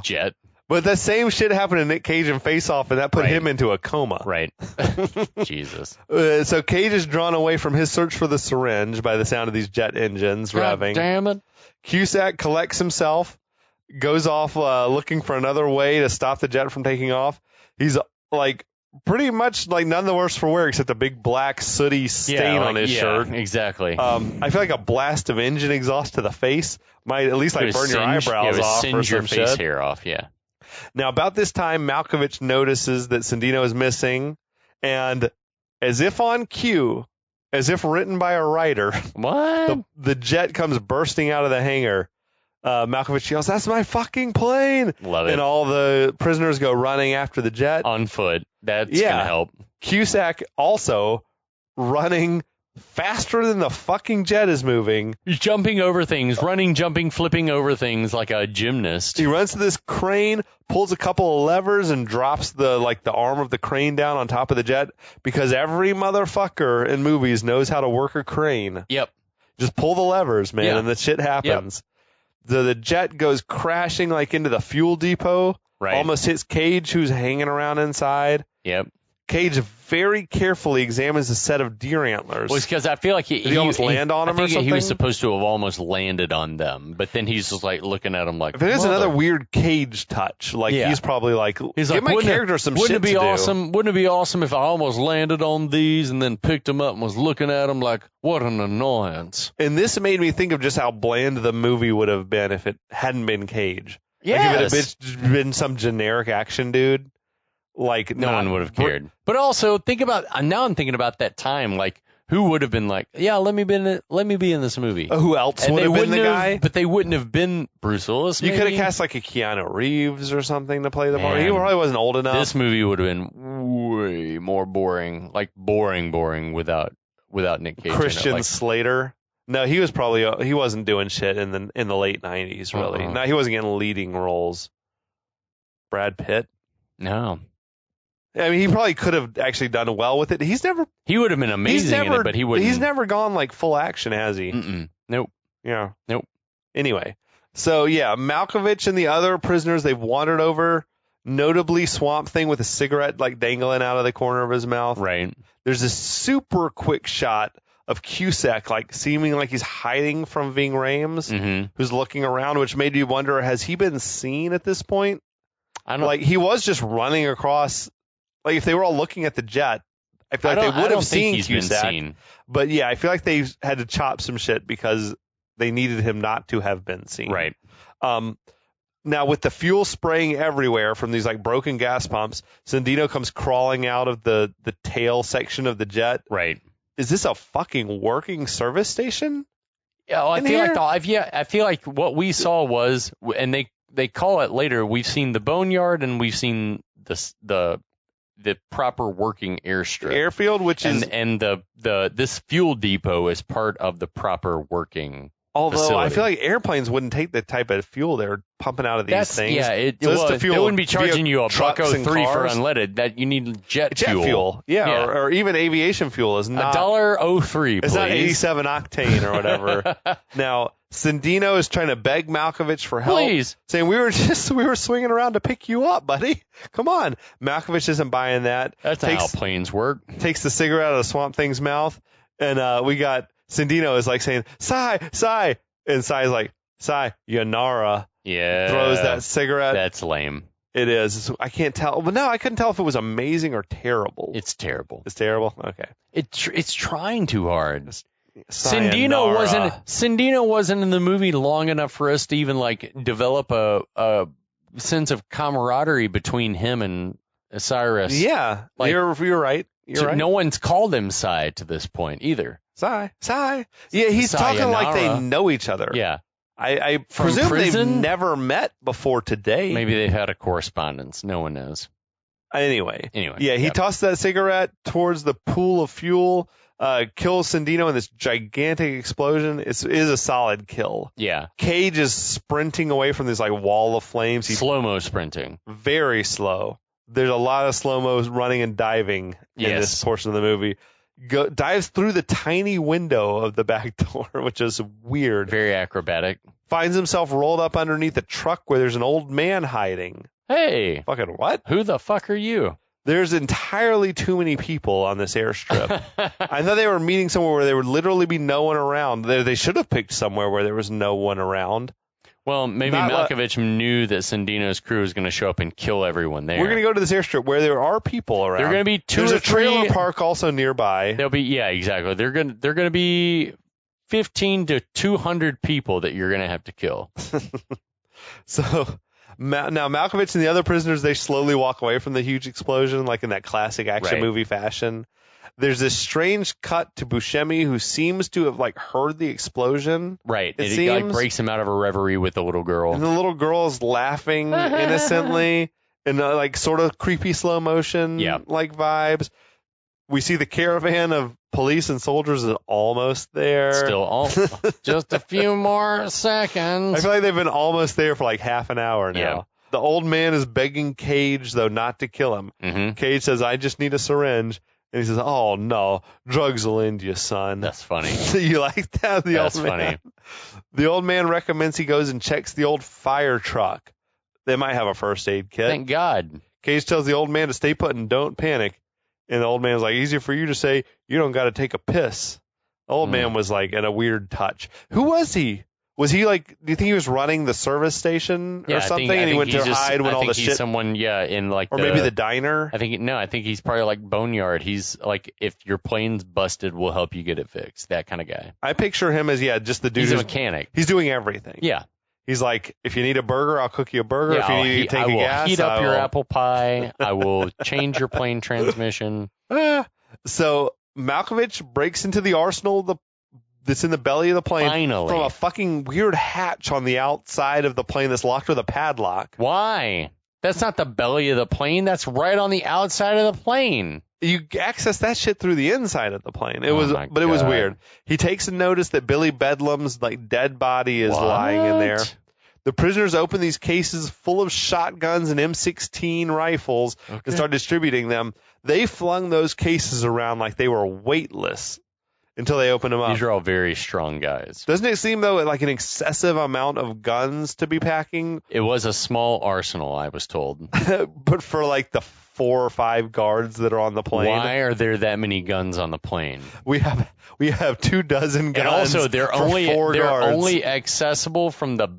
jet.
But the same shit happened to Nick Cage in Face Off, and that put him into a coma.
Right. Jesus.
So Cage is drawn away from his search for the syringe by the sound of these jet engines revving.
Damn it.
Cusack collects himself, goes off looking for another way to stop the jet from taking off. He's like pretty much like none the worse for wear, except a big black sooty stain on his shirt.
Exactly.
I feel like a blast of engine exhaust to the face might at least like burn your eyebrows off
singe
or
your
some
face
shit.
hair off. Yeah.
Now about this time, Malkovich notices that Sandino is missing, and as if on cue, as if written by a writer, the jet comes bursting out of the hangar. Malkovich yells, "That's my fucking plane!"
Love it.
And all the prisoners go running after the jet.
On foot. That's going to help.
Cusack also running faster than the fucking jet is moving.
He's jumping over things, running, jumping, flipping over things like a gymnast.
He runs to this crane, pulls a couple of levers, and drops the arm of the crane down on top of the jet, because every motherfucker in movies knows how to work a crane.
Yep.
Just pull the levers, man, and the shit happens. Yep. The jet goes crashing like into the fuel depot.
Right.
Almost hits Cage, who's hanging around inside.
Yep.
Cage very carefully examines a set of deer antlers.
Well, it's because I feel like he
almost land on them or something?
He was supposed to have almost landed on them, but then he's just like looking at them like.
There's another weird Cage touch. Like he's probably like, give my character some shit to do.
Wouldn't it be awesome if I almost landed on these and then picked them up and was looking at them like, what an annoyance.
And this made me think of just how bland the movie would have been if it hadn't been Cage.
Yes.
Like if it had been some generic action dude. Like
no one would have cared. But also now I'm thinking about that time, like who would have been like, yeah, let me be in this movie.
Who else would have been the guy?
But they wouldn't have been Bruce Willis.
You could have cast like a Keanu Reeves or something to play the part. He probably wasn't old enough.
This movie would have been way more boring, like boring without Nick Cage.
Christian Slater. No, he wasn't doing shit in the late 90s really. No, he wasn't getting leading roles. Brad Pitt.
No.
I mean, he probably could have actually done well with it.
He would have been amazing in it, but he wouldn't.
He's never gone like full action, has he?
Nope.
Yeah.
Nope.
Anyway, so yeah, Malkovich and the other prisoners, they've wandered over, notably Swamp Thing with a cigarette like dangling out of the corner of his mouth.
Right.
There's this super quick shot of Cusack, like seeming like he's hiding from Ving Rhames, who's looking around, which made you wonder, has he been seen at this point?
I don't
like he was just running across. Like if they were all looking at the jet, I feel like they would have seen
he's been
Cusack.
seen.
But yeah, I feel like they had to chop some shit because they needed him not to have been seen.
Right.
Now, with the fuel spraying everywhere from these like broken gas pumps, Sandino comes crawling out of the tail section of the jet.
Right.
Is this a fucking working service station?
Yeah, well, I feel like what we saw was, and they call it later. We've seen the boneyard and we've seen the proper working airstrip,
Airfield, which is
this fuel depot is part of the proper working.
Although
facility.
I feel like airplanes wouldn't take the type of fuel they're pumping out of these things.
Yeah, they wouldn't be charging you $1.03 for unleaded. That you need jet fuel.
Yeah. Or even aviation fuel is not
$1.03.
It's not 87 octane or whatever. Now Sandino is trying to beg Malkovich for help, saying we were swinging around to pick you up, buddy. Come on. Malkovich isn't buying that.
That's not how planes work.
Takes the cigarette out of Swamp Thing's mouth, and we got. Sandino is like saying, Sai, and Sai's like, Sai, Yanara.
Yeah.
Throws that cigarette.
That's lame.
It is. I can't tell. But no, I couldn't tell if it was amazing or terrible.
It's terrible.
It's terrible? Okay.
It's trying too hard.
Sayonara.
Sandino wasn't in the movie long enough for us to even like develop a sense of camaraderie between him and Cyrus.
Yeah.
Like,
you're right. You're right.
No one's called him Sai to this point either.
Sai. Yeah, he's talking like they know each other.
Yeah.
I presume they've never met before today.
Maybe they've had a correspondence. No one knows.
Anyway. Yeah, he tossed that cigarette towards the pool of fuel, kills Sandino in this gigantic explosion. It is a solid kill.
Yeah.
Cage is sprinting away from this like wall of flames. He's
slow-mo sprinting.
Very slow. There's a lot of slow-mo running and diving in this portion of the movie. Dives through the tiny window of the back door, which is weird.
Very acrobatic.
Finds himself rolled up underneath a truck where there's an old man hiding.
Hey.
Fucking what?
Who the fuck are you?
There's entirely too many people on this airstrip. I thought they were meeting somewhere where there would literally be no one around. They should have picked somewhere where there was no one around.
Well, maybe Malkovich knew that Sandino's crew was going to show up and kill everyone there.
We're going to go to this airstrip where there are people around.
There are going to be
There's a trailer park also nearby.
There'll be exactly. They're going to be 15 to 200 people that you're going to have to kill.
So now Malkovich and the other prisoners, they slowly walk away from the huge explosion, like in that classic action movie fashion. There's this strange cut to Buscemi, who seems to have like heard the explosion.
Right. It like breaks him out of a reverie with the little girl.
And the little girl is laughing innocently in like sort of creepy slow motion like vibes. We see the caravan of police and soldiers is almost there.
Still just a few more seconds.
I feel like they've been almost there for like half an hour now.
Yeah.
The old man is begging Cage, though, not to kill him.
Mm-hmm.
Cage says, I just need a syringe. And he says, oh, no, drugs will end you, son.
That's funny.
You like that?
That's funny.
The old man recommends he goes and checks the old fire truck. They might have a first aid kit.
Thank God.
Cage tells the old man to stay put and don't panic. And the old man's like, easier for you to say, you don't got to take a piss. The old man was like in a weird touch. Who was he? Was he like, do you think he was running the service station or something? And he went to hide when all the shit.
Someone, in like,
or maybe the diner.
I think he's probably like Boneyard. He's like, if your plane's busted, we'll help you get it fixed. That kind of guy.
I picture him as, just the dude.
He's a mechanic.
He's doing everything.
Yeah.
He's like, if you need a burger, I'll cook you a burger.
Yeah,
if you need to take a gas,
I will heat up your apple pie. I will change your plane transmission.
So Malkovich breaks into the arsenal that's in the belly of the plane.
Finally.
From a fucking weird hatch on the outside of the plane that's locked with a padlock.
Why? That's not the belly of the plane. That's right on the outside of the plane.
You access that shit through the inside of the plane. It was weird. He takes a notice that Billy Bedlam's like dead body is lying in there. The prisoners open these cases full of shotguns and M16 rifles and start distributing them. They flung those cases around like they were weightless until they opened them up.
These are all very strong guys.
Doesn't it seem, though, like an excessive amount of guns to be packing?
It was a small arsenal, I was told.
But for like the 4 or 5 guards that are on the plane.
Why are there that many guns on the plane?
We have 24 guns.
And also, they're only
guards.
accessible from the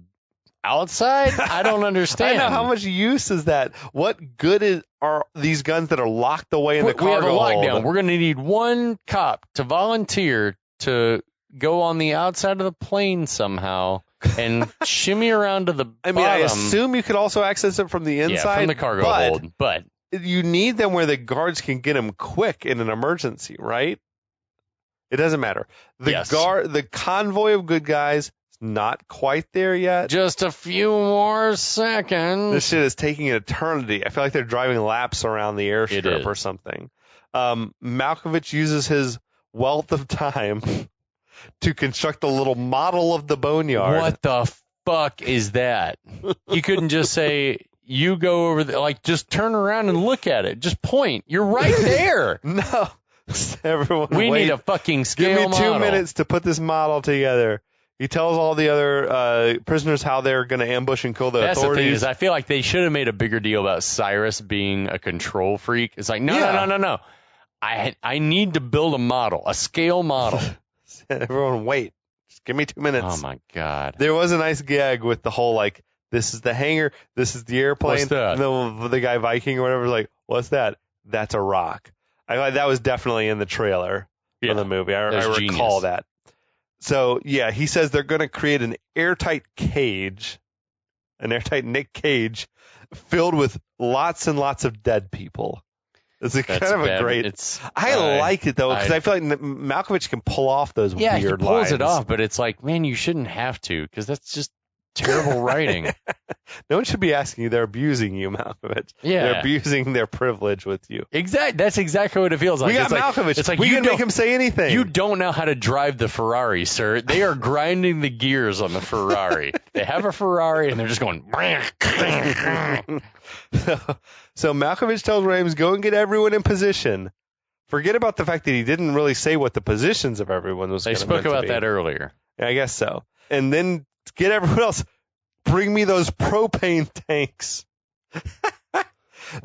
outside? I don't understand.
I know, how much use is that? What good are these guns that are locked away in the cargo
We have a lockdown.
hold?
We're going to need one cop to volunteer to go on the outside of the plane somehow and shimmy around to the bottom.
I assume you could also access it from the inside.
Yeah, from the cargo hold. But
you need them where the guards can get them quick in an emergency, right? It doesn't matter. The convoy of good guys is not quite there yet.
Just a few more seconds.
This shit is taking an eternity. I feel like they're driving laps around the airstrip or something. Malkovich uses his wealth of time to construct a little model of the boneyard.
What the fuck is that? You couldn't just say, you go over there, like, just turn around and look at it. Just point. You're right there.
No. Everyone,
we need a fucking scale model.
Give me 2 minutes to put this model together. He tells all the other prisoners how they're going to ambush and kill the authorities.
That's the thing is, I feel like they should have made a bigger deal about Cyrus being a control freak. It's like, no. I need to build a model, a scale model.
Everyone, wait. Just give me 2 minutes.
Oh, my God.
There was a nice gag with the whole, like, this is the hangar, this is the airplane.
What's that?
And the guy Viking or whatever was like, what's that? That's a rock. That was definitely in the trailer for the movie. I recall that. So, yeah, he says they're going to create an airtight Nick Cage, filled with lots and lots of dead people. It's kind of a great... I like it, though, because I feel like Malkovich can pull off those weird lines.
Yeah, he pulls it off, but it's like, man, you shouldn't have to, because that's just terrible writing.
No one should be asking you. They're abusing you, Malkovich.
Yeah.
They're abusing their privilege with you.
That's exactly what it feels like.
We got Malkovich. It's like we can make him say anything.
You don't know how to drive the Ferrari, sir. They are grinding the gears on the Ferrari. They have a Ferrari, and they're just going...
So Malkovich tells Rames, go and get everyone in position. Forget about the fact that he didn't really say what the positions of everyone was going to be.
They spoke about that earlier.
Yeah, I guess so. And then get everyone else. Bring me those propane tanks.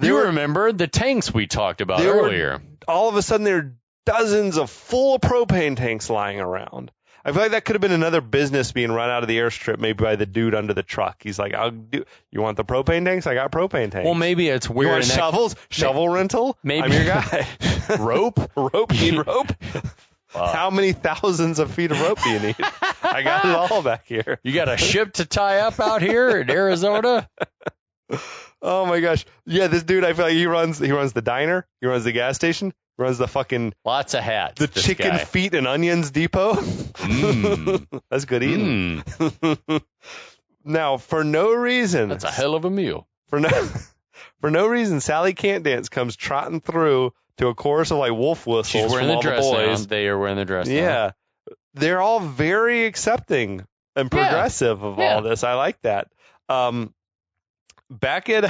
You remember the tanks we talked about earlier.
All of a sudden, there are dozens of full propane tanks lying around. I feel like that could have been another business being run out of the airstrip, maybe by the dude under the truck. He's like, you want the propane tanks? I got propane tanks.
Well, maybe it's weird.
You want shovels? Shovel rental?
Maybe.
I'm your guy.
Rope?
You need rope? How many thousands of feet of rope do you need? I got it all back here.
You got a ship to tie up out here in Arizona?
Oh my gosh. Yeah, this dude, I feel like he runs the diner, he runs the gas station, he runs the fucking
lots of hats.
The chicken feet and onions depot. That's good eating. Now, for no reason.
That's a hell of a meal.
For no reason, Sally Can't Dance comes trotting through to a chorus of like wolf whistles.
She's wearing
from
the
all
dress
the boys.
now. They are wearing the dress now.
Yeah. They're all very accepting and progressive of all this. I like that. Back at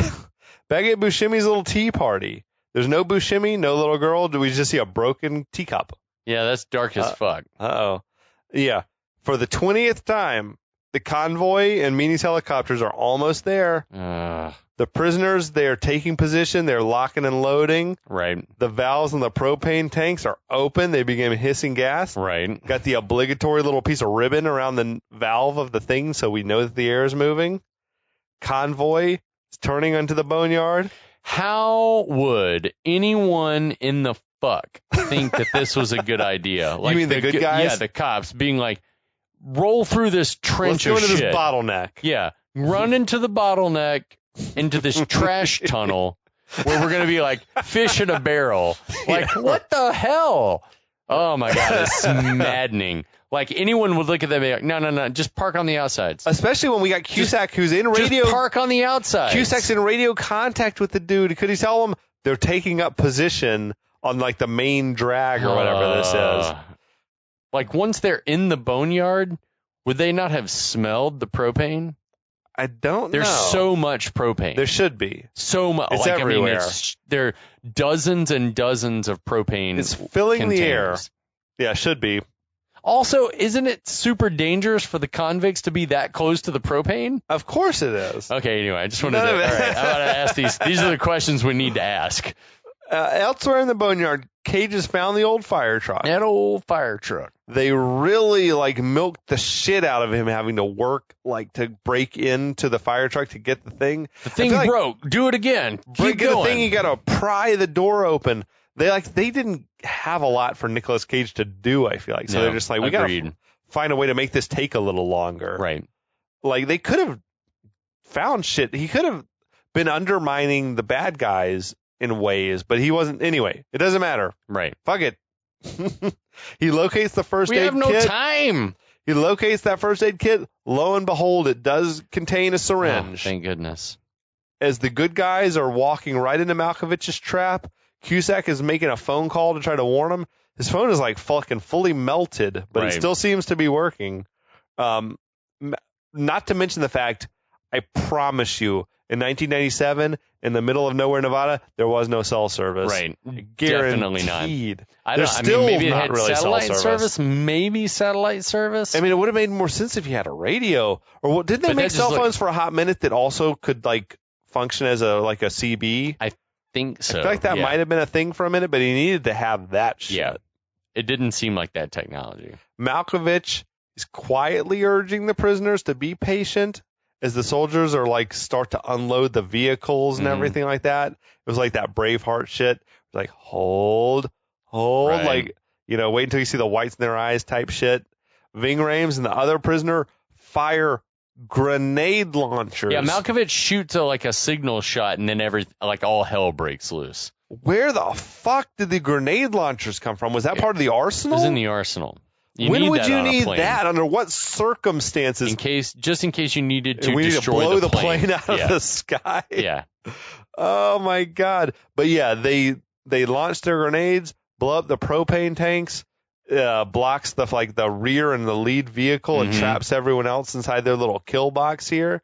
Buscemi's little tea party, there's no Buscemi, no little girl. Do we just see a broken teacup?
Yeah, that's dark as fuck.
Uh-oh. Yeah. For the 20th time, the convoy and Meany's helicopters are almost there. The prisoners, they are taking position. They're locking and loading.
Right.
The valves on the propane tanks are open. They begin hissing gas.
Right.
Got the obligatory little piece of ribbon around the valve of the thing so we know that the air is moving. Convoy is turning onto the boneyard.
How would anyone in the fuck think that this was a good idea? Like,
you mean the good guys?
Yeah, the cops being like, roll through this trench of shit.
Let's go into this bottleneck.
Yeah. Run into the bottleneck, into this trash tunnel where we're going to be like fish in a barrel. Like, what the hell? Oh, my God. It's maddening. Like, anyone would look at them and be like, no, just park on the outsides.
Especially when we got Cusack, who's in radio.
Just park on the outside.
Cusack's in radio contact with the dude. Could he tell him they're taking up position on, like, the main drag or whatever this is?
Like, once they're in the boneyard, would they not have smelled the propane?
I don't know.
There's so much propane.
There should be.
So much.
It's everywhere.
There are dozens and dozens of propane.
It's filling
containers.
the air. Yeah, should be.
Also, isn't it super dangerous for the convicts to be that close to the propane?
Of course it is.
Okay, anyway, I just wanted to... All right, I want to ask these. These are the questions we need to ask.
Elsewhere in the boneyard, Cage has found the old fire truck.
That old fire truck.
They really milked the shit out of him having to work to break into the fire truck to get the thing.
The thing broke. Do it again. Keep
Get
going.
the thing. You got to pry the door open. They didn't have a lot for Nicolas Cage to do. I feel like so they're just we got to find a way to make this take a little longer.
Right.
They could have found shit. He could have been undermining the bad guys in ways, but he wasn't. Anyway, it doesn't matter.
Right.
Fuck it. He locates the first aid kit.
We have no time.
He locates that first aid kit. Lo and behold, it does contain a syringe.
Oh, thank goodness.
As the good guys are walking right into Malkovich's trap, Cusack is making a phone call to try to warn him. His phone is fucking fully melted, but it still seems to be working. Not to mention the fact, I promise you, in 1997, in the middle of nowhere, Nevada, there was no cell service.
Right.
Guaranteed.
Definitely not.
Maybe
it
not
had
really
satellite service. Maybe satellite service.
I mean, it would have made more sense if you had a radio. Or didn't they make cell phones for a hot minute that also could function as a CB?
I think so.
I feel like that might have been a thing for a minute, but he needed to have that shit.
Yeah. It didn't seem like that technology.
Malkovich is quietly urging the prisoners to be patient as the soldiers are start to unload the vehicles and everything like that. It was that Braveheart shit. It was hold,
right.
Wait until you see the whites in their eyes type shit. Ving Rhames and the other prisoner fire grenade launchers.
Yeah, Malkovich shoots a signal shot and then all hell breaks loose.
Where the fuck did the grenade launchers come from? Was that part of the arsenal?
It was in the arsenal.
When would you need that? Under what circumstances?
Just in case you needed to
destroy
blow
the plane out of the sky.
Yeah.
Oh my God. But yeah, they launch their grenades, blow up the propane tanks, blocks the rear and the lead vehicle, and traps everyone else inside their little kill box here.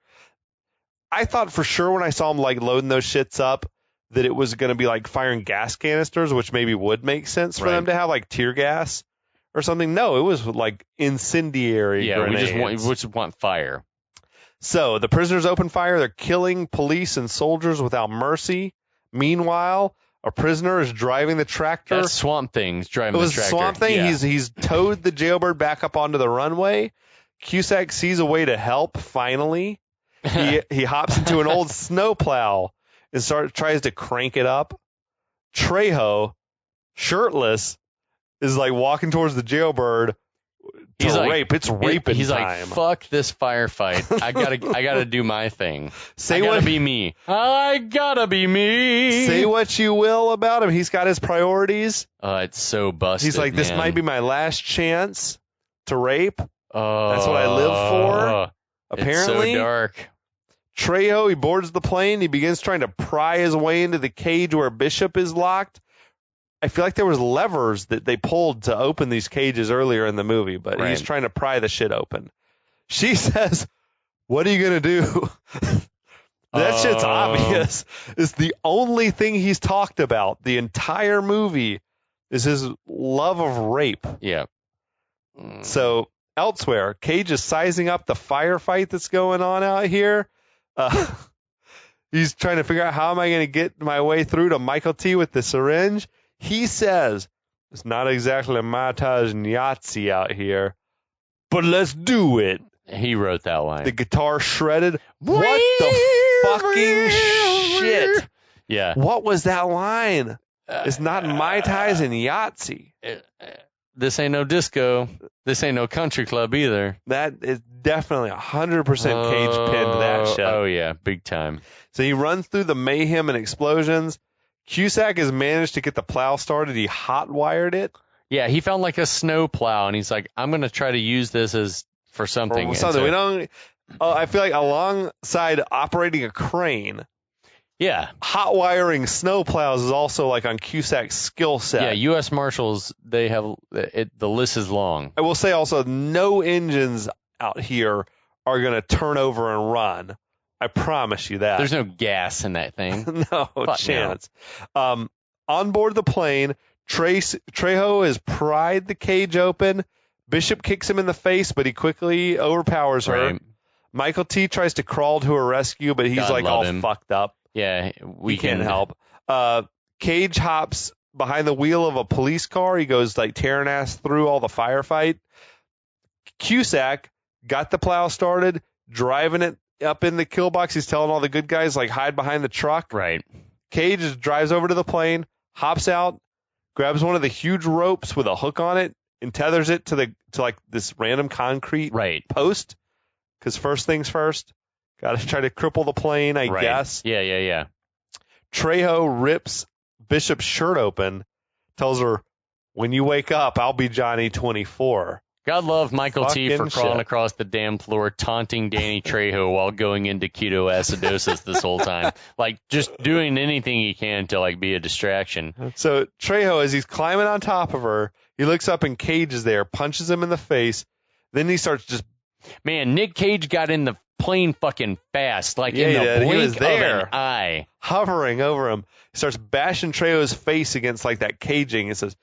I thought for sure when I saw them loading those shits up that it was going to be firing gas canisters, which maybe would make sense for them to have tear gas or something. No, it was incendiary grenades.
We just want fire.
So the prisoners open fire. They're killing police and soldiers without mercy. Meanwhile, a prisoner is driving the tractor.
That Swamp Thing's driving the tractor.
It was Swamp Thing. Yeah. He's towed the jailbird back up onto the runway. Cusack sees a way to help, finally. He hops into an old snowplow and tries to crank it up. Trejo, shirtless, is walking towards the jailbird to rape. It's raping
he's
time.
He's fuck this firefight. I gotta do my thing.
I
gotta be me. I gotta be me.
Say what you will about him. He's got his priorities.
It's so busted.
He's this might be my last chance to rape. That's what I live for. Apparently.
It's so dark.
Trejo, he boards the plane. He begins trying to pry his way into the cage where Bishop is locked. I feel like there was levers that they pulled to open these cages earlier in the movie, but he's trying to pry the shit open. She says, "What are you going to do?" That shit's obvious. It's the only thing he's talked about the entire movie is his love of rape.
Yeah.
So elsewhere, Cage is sizing up the firefight that's going on out here. He's trying to figure out how am I going to get my way through to Michael T with the syringe. He says, it's not exactly Mataj and Yahtzee out here, but let's do it.
He wrote that line.
The guitar shredded. What the fucking shit?
Yeah.
What was that line? It's not Mai Tais and Yahtzee.
This ain't no disco. This ain't no country club either.
That is definitely 100% Cage pinned that shit.
Oh, yeah. Big time.
So he runs through the mayhem and explosions. Cusack has managed to get the plow started. He hot-wired it.
Yeah, he found a snow plow, and he's like, I'm going to try to use this as for something.
We don't. I feel like alongside operating a crane, hot wiring snow plows is also on Cusack's skill set.
Yeah, U.S. Marshals, they have it. The list is long.
I will say also, no engines out here are going to turn over and run. I promise you that.
There's no gas in that thing.
No chance. No. On board the plane, Trejo has pried the cage open. Bishop kicks him in the face, but he quickly overpowers her.
Right.
Michael T tries to crawl to her rescue, but he's all fucked up.
Yeah,
we can't help. Cage hops behind the wheel of a police car. He goes like tearing ass through all the firefight. Cusack got the plow started, driving it up in the kill box. He's telling all the good guys, like, hide behind the truck.
Right.
Cage just drives over to the plane, hops out, grabs one of the huge ropes with a hook on it, and tethers it to like this random concrete post. Because first things first, got to try to cripple the plane, I guess.
Yeah.
Trejo rips Bishop's shirt open, tells her, when you wake up, I'll be Johnny 24.
God love Michael T for crawling
shit.
across the damn floor, taunting Danny Trejo while going into ketoacidosis this whole time. Like, just doing anything he can to, like, be a distraction.
So Trejo, as he's climbing on top of her, he looks up and Cage is there, punches him in the face. Then he starts just...
Man, Nick Cage got in the plane fucking fast, like in the blink of an eye.
Hovering over him. He starts bashing Trejo's face against, like, that caging and says,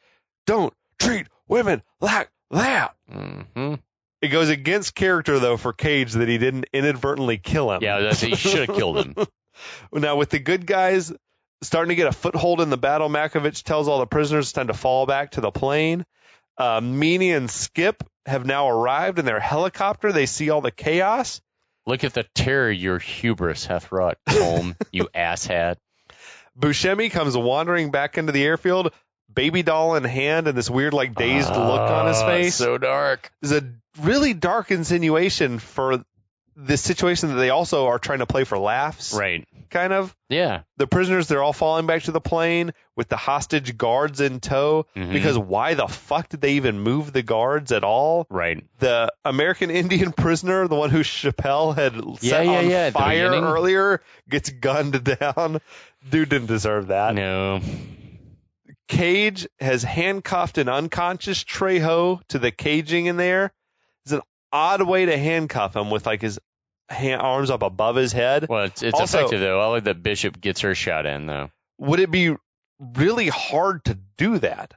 don't treat women like that.
Mm-hmm.
It goes against character, though, for Cage that he didn't inadvertently kill him.
Yeah, he should have killed him.
Now, with the good guys starting to get a foothold in the battle, Malkovich tells all the prisoners it's time to fall back to the plane. Meanie and Skip have now arrived in their helicopter. They see all the chaos.
Look at the terror your hubris hath wrought, Holm, you asshat.
Buscemi comes wandering back into the airfield, baby doll in hand, and this weird, like, dazed look on his face.
So dark.
It's a really dark insinuation for this situation that they also are trying to play for laughs.
Right.
Kind of.
Yeah.
The prisoners, they're all falling back to the plane with the hostage guards in tow.
Mm-hmm.
Because why the fuck did they even move the guards at all?
Right.
The American Indian prisoner, the one who Chappelle had set on fire earlier, gets gunned down. Dude didn't deserve that.
No.
Cage has handcuffed an unconscious Trejo to the caging in there. It's an odd way to handcuff him with, like, his arms up above his head.
Well, it's also effective, though. I like that Bishop gets her shot in, though.
Would it be really hard to do that?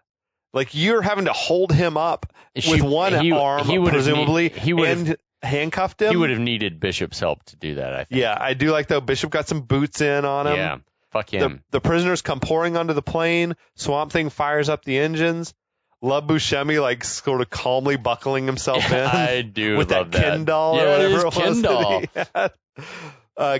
Like, you're having to hold him up with one arm, presumably, and handcuffed him?
He would have needed Bishop's help to do that, I think.
Yeah, I do like, though, Bishop got some boots in on him.
Yeah, fuck him.
The prisoners come pouring onto the plane. Swamp Thing fires up the engines. Love Buscemi, like, sort of calmly buckling himself in.
I do
with
love
that Ken doll or whatever it was.
Ken doll.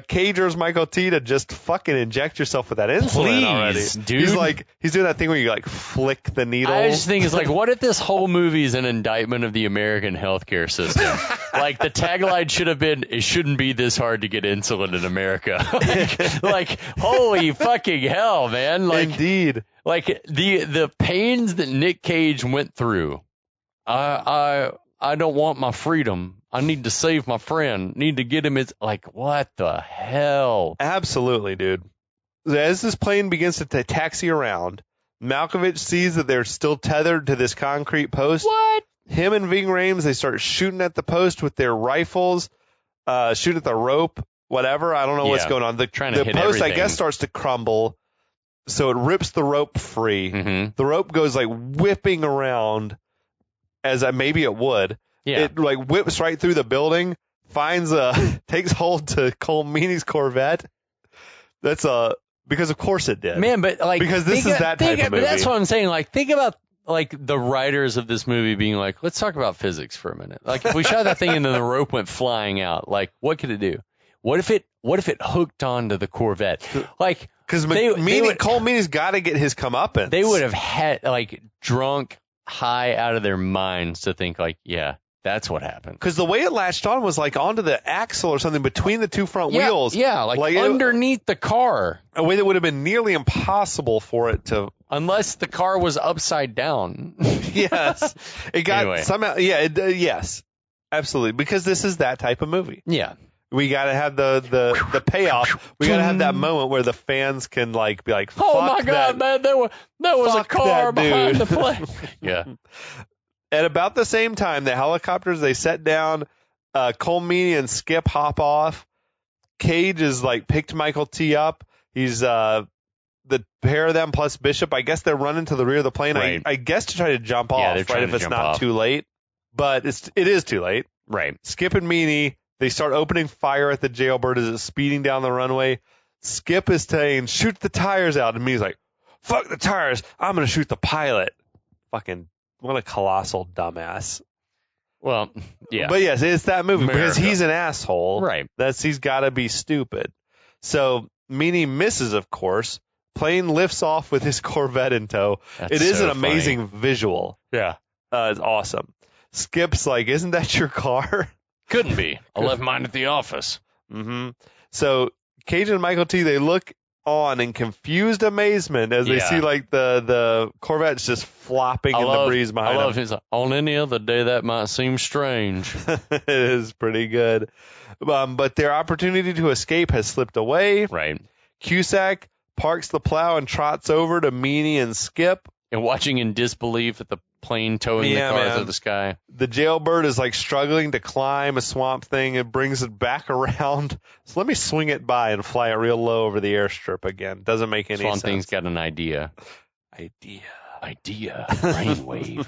Cage urges Michael T to just fucking inject yourself with that insulin already.
Dude.
He's doing that thing where you, like, flick the needle.
I just think it's like, what if this whole movie is an indictment of the American healthcare system? Like, the tagline should have been, it shouldn't be this hard to get insulin in America. like, holy fucking hell, man. Like,
indeed.
Like, the pains that Nick Cage went through. I don't want my freedom. I need to save my friend. Need to get him. It's like, what the hell?
Absolutely, dude. As this plane begins to taxi around, Malkovich sees that they're still tethered to this concrete post.
What?
Him and Ving Rhames, they start shooting at the post with their rifles, shoot at the rope, whatever. I don't know what's going on. The
Trying to hit
post,
everything.
I guess, starts to crumble, so it rips the rope free.
Mm-hmm.
The rope goes, like, whipping around, as maybe it would.
Yeah.
It, like, whips right through the building, takes hold to Cole Meany's Corvette. That's because of course it did.
Man, but, like,
because this is that type of movie.
That's what I'm saying. Like, think about, like, the writers of this movie being like, let's talk about physics for a minute. Like, if we shot that thing and then the rope went flying out, like, what could it do? What if it hooked onto the Corvette? Like,
because Cole Meany's got to get his comeuppance.
They would have had, like, drunk high out of their minds to think, like, yeah, that's what happened.
Because the way it latched on was, like, onto the axle or something between the two front wheels.
Yeah, like underneath the car.
A way that would have been nearly impossible for it to...
Unless the car was upside down.
Yes. It got
anyway.
Somehow... Yeah, yes. Absolutely. Because this is that type of movie.
Yeah.
We got to have the payoff. We got to have that moment where the fans can, like, be like, fuck
oh my God, man, there was a car behind the plane. Yeah.
At about the same time, the helicopters, they set down. Cole Meany and Skip hop off. Cage is, like, picked Michael T up. He's the pair of them plus Bishop. I guess they're running to the rear of the plane.
Right.
I guess to try to jump off, right? If it's not too late. But it is too late.
Right.
Skip and Meany, they start opening fire at the jailbird as it's speeding down the runway. Skip is saying, shoot the tires out. And Meany's like, fuck the tires. I'm going to shoot the pilot. Fucking, what a colossal dumbass.
Well, yeah.
But yes, it's that movie because
America.
he's an asshole.
Right.
He's got to be stupid. So Meanie misses, of course. Plane lifts off with his Corvette in tow.
That's
It is
so
an amazing visual.
Yeah.
It's awesome. Skip's like, isn't that your car?
Couldn't be. I left mine at the office.
Mm-hmm. So Cajun and Michael T, they look on in confused amazement as they see like the Corvette's just flopping in the breeze behind them.
His, on any other day that might seem strange.
It is pretty good. But their opportunity to escape has slipped away.
Right.
Cusack parks the plow and trots over to Meanie and Skip.
And watching in disbelief at the plane towing the car through the sky.
The jailbird is like struggling to climb a swamp thing. It brings it back around. So let me swing it by and fly it real low over the airstrip again. Doesn't make any sense.
Swamp Thing's got an idea. Brainwave.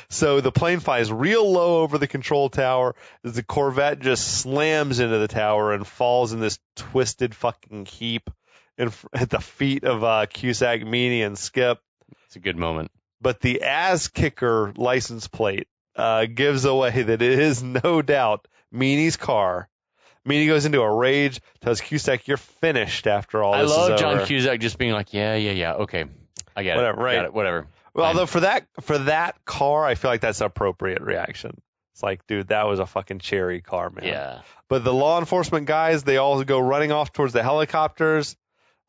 So the plane flies real low over the control tower as the Corvette just slams into the tower and falls in this twisted fucking heap at the feet of Cusack, Meanie, and Skip.
It's a good moment.
But the ass kicker license plate gives away that it is no doubt Meanie's car. Meanie goes into a rage, tells Cusack, "You're finished after all this is over."
I love John Cusack just being like, yeah, okay. I get
Whatever,
it.
right.
Got it, whatever.
Well, although for that car, I feel like that's an appropriate reaction. It's like, dude, that was a fucking cherry car, man.
Yeah.
But the law enforcement guys, they all go running off towards the helicopters.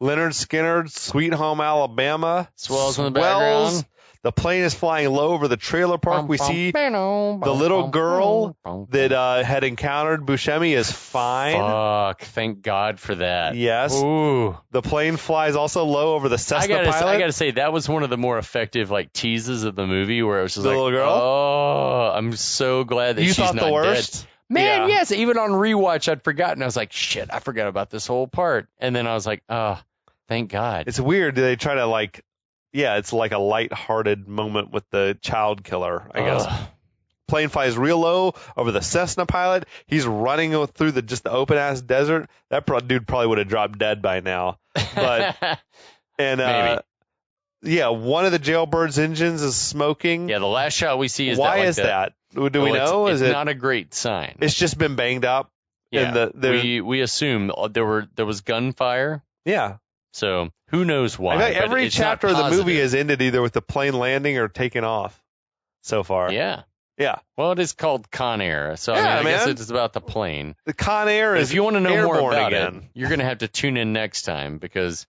Leonard Skinner, Sweet Home Alabama.
Swells in the background.
The plane is flying low over the trailer park. We see the little girl that had encountered Buscemi is fine.
Fuck, thank God for that.
Yes.
Ooh.
The plane flies also low over the Cessna pilot.
I gotta say, that was one of the more effective like teases of the movie where it was just
the
like,
little girl?
Oh, I'm so glad that
you
she's
thought
not
the worst?
dead. Man, yes. Even on rewatch, I'd forgotten. I was like, shit, I forgot about this whole part. And then I was like, oh, thank God.
It's weird. They try to like, it's like a lighthearted moment with the child killer, I guess. Plane flies real low over the Cessna pilot. He's running through the open ass desert. That dude probably would have dropped dead by now. But and
maybe.
One of the jailbird's engines is smoking.
Yeah, the last shot we see is
why
that, like,
is that? Do we know?
It's not a great sign.
It's just been banged up.
Yeah, we assume there was gunfire.
Yeah.
So who knows why?
I think every chapter of the movie has ended either with the plane landing or taking off so far.
Yeah.
Yeah.
Well, it is called Con Air. So I guess it's about the plane.
The Con Air is
if you want to know more about
again.
it, you're going to have to tune in next time because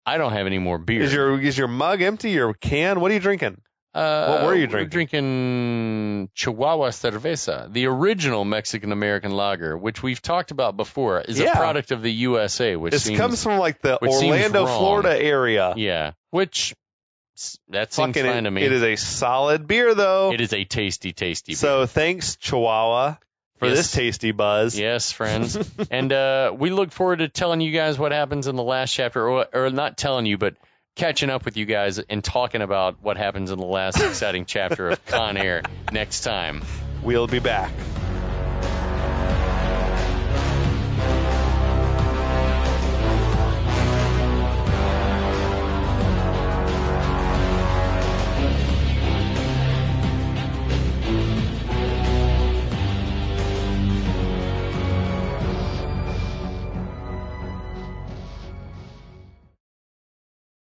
I don't have any more beer.
Is your mug empty? Your can? What are you drinking? What were you drinking?
We're drinking Chihuahua Cerveza, the original Mexican-American lager, which we've talked about before, is a product of the USA. It
comes from like the Orlando, Florida area.
Yeah, that seems fine to me.
It is a solid beer, though.
It is a tasty, tasty beer.
So thanks, Chihuahua, for this tasty buzz.
Yes, friends. And we look forward to telling you guys what happens in the last chapter, or not telling you, but catching up with you guys and talking about what happens in the last exciting chapter of Con Air next time.
We'll be back.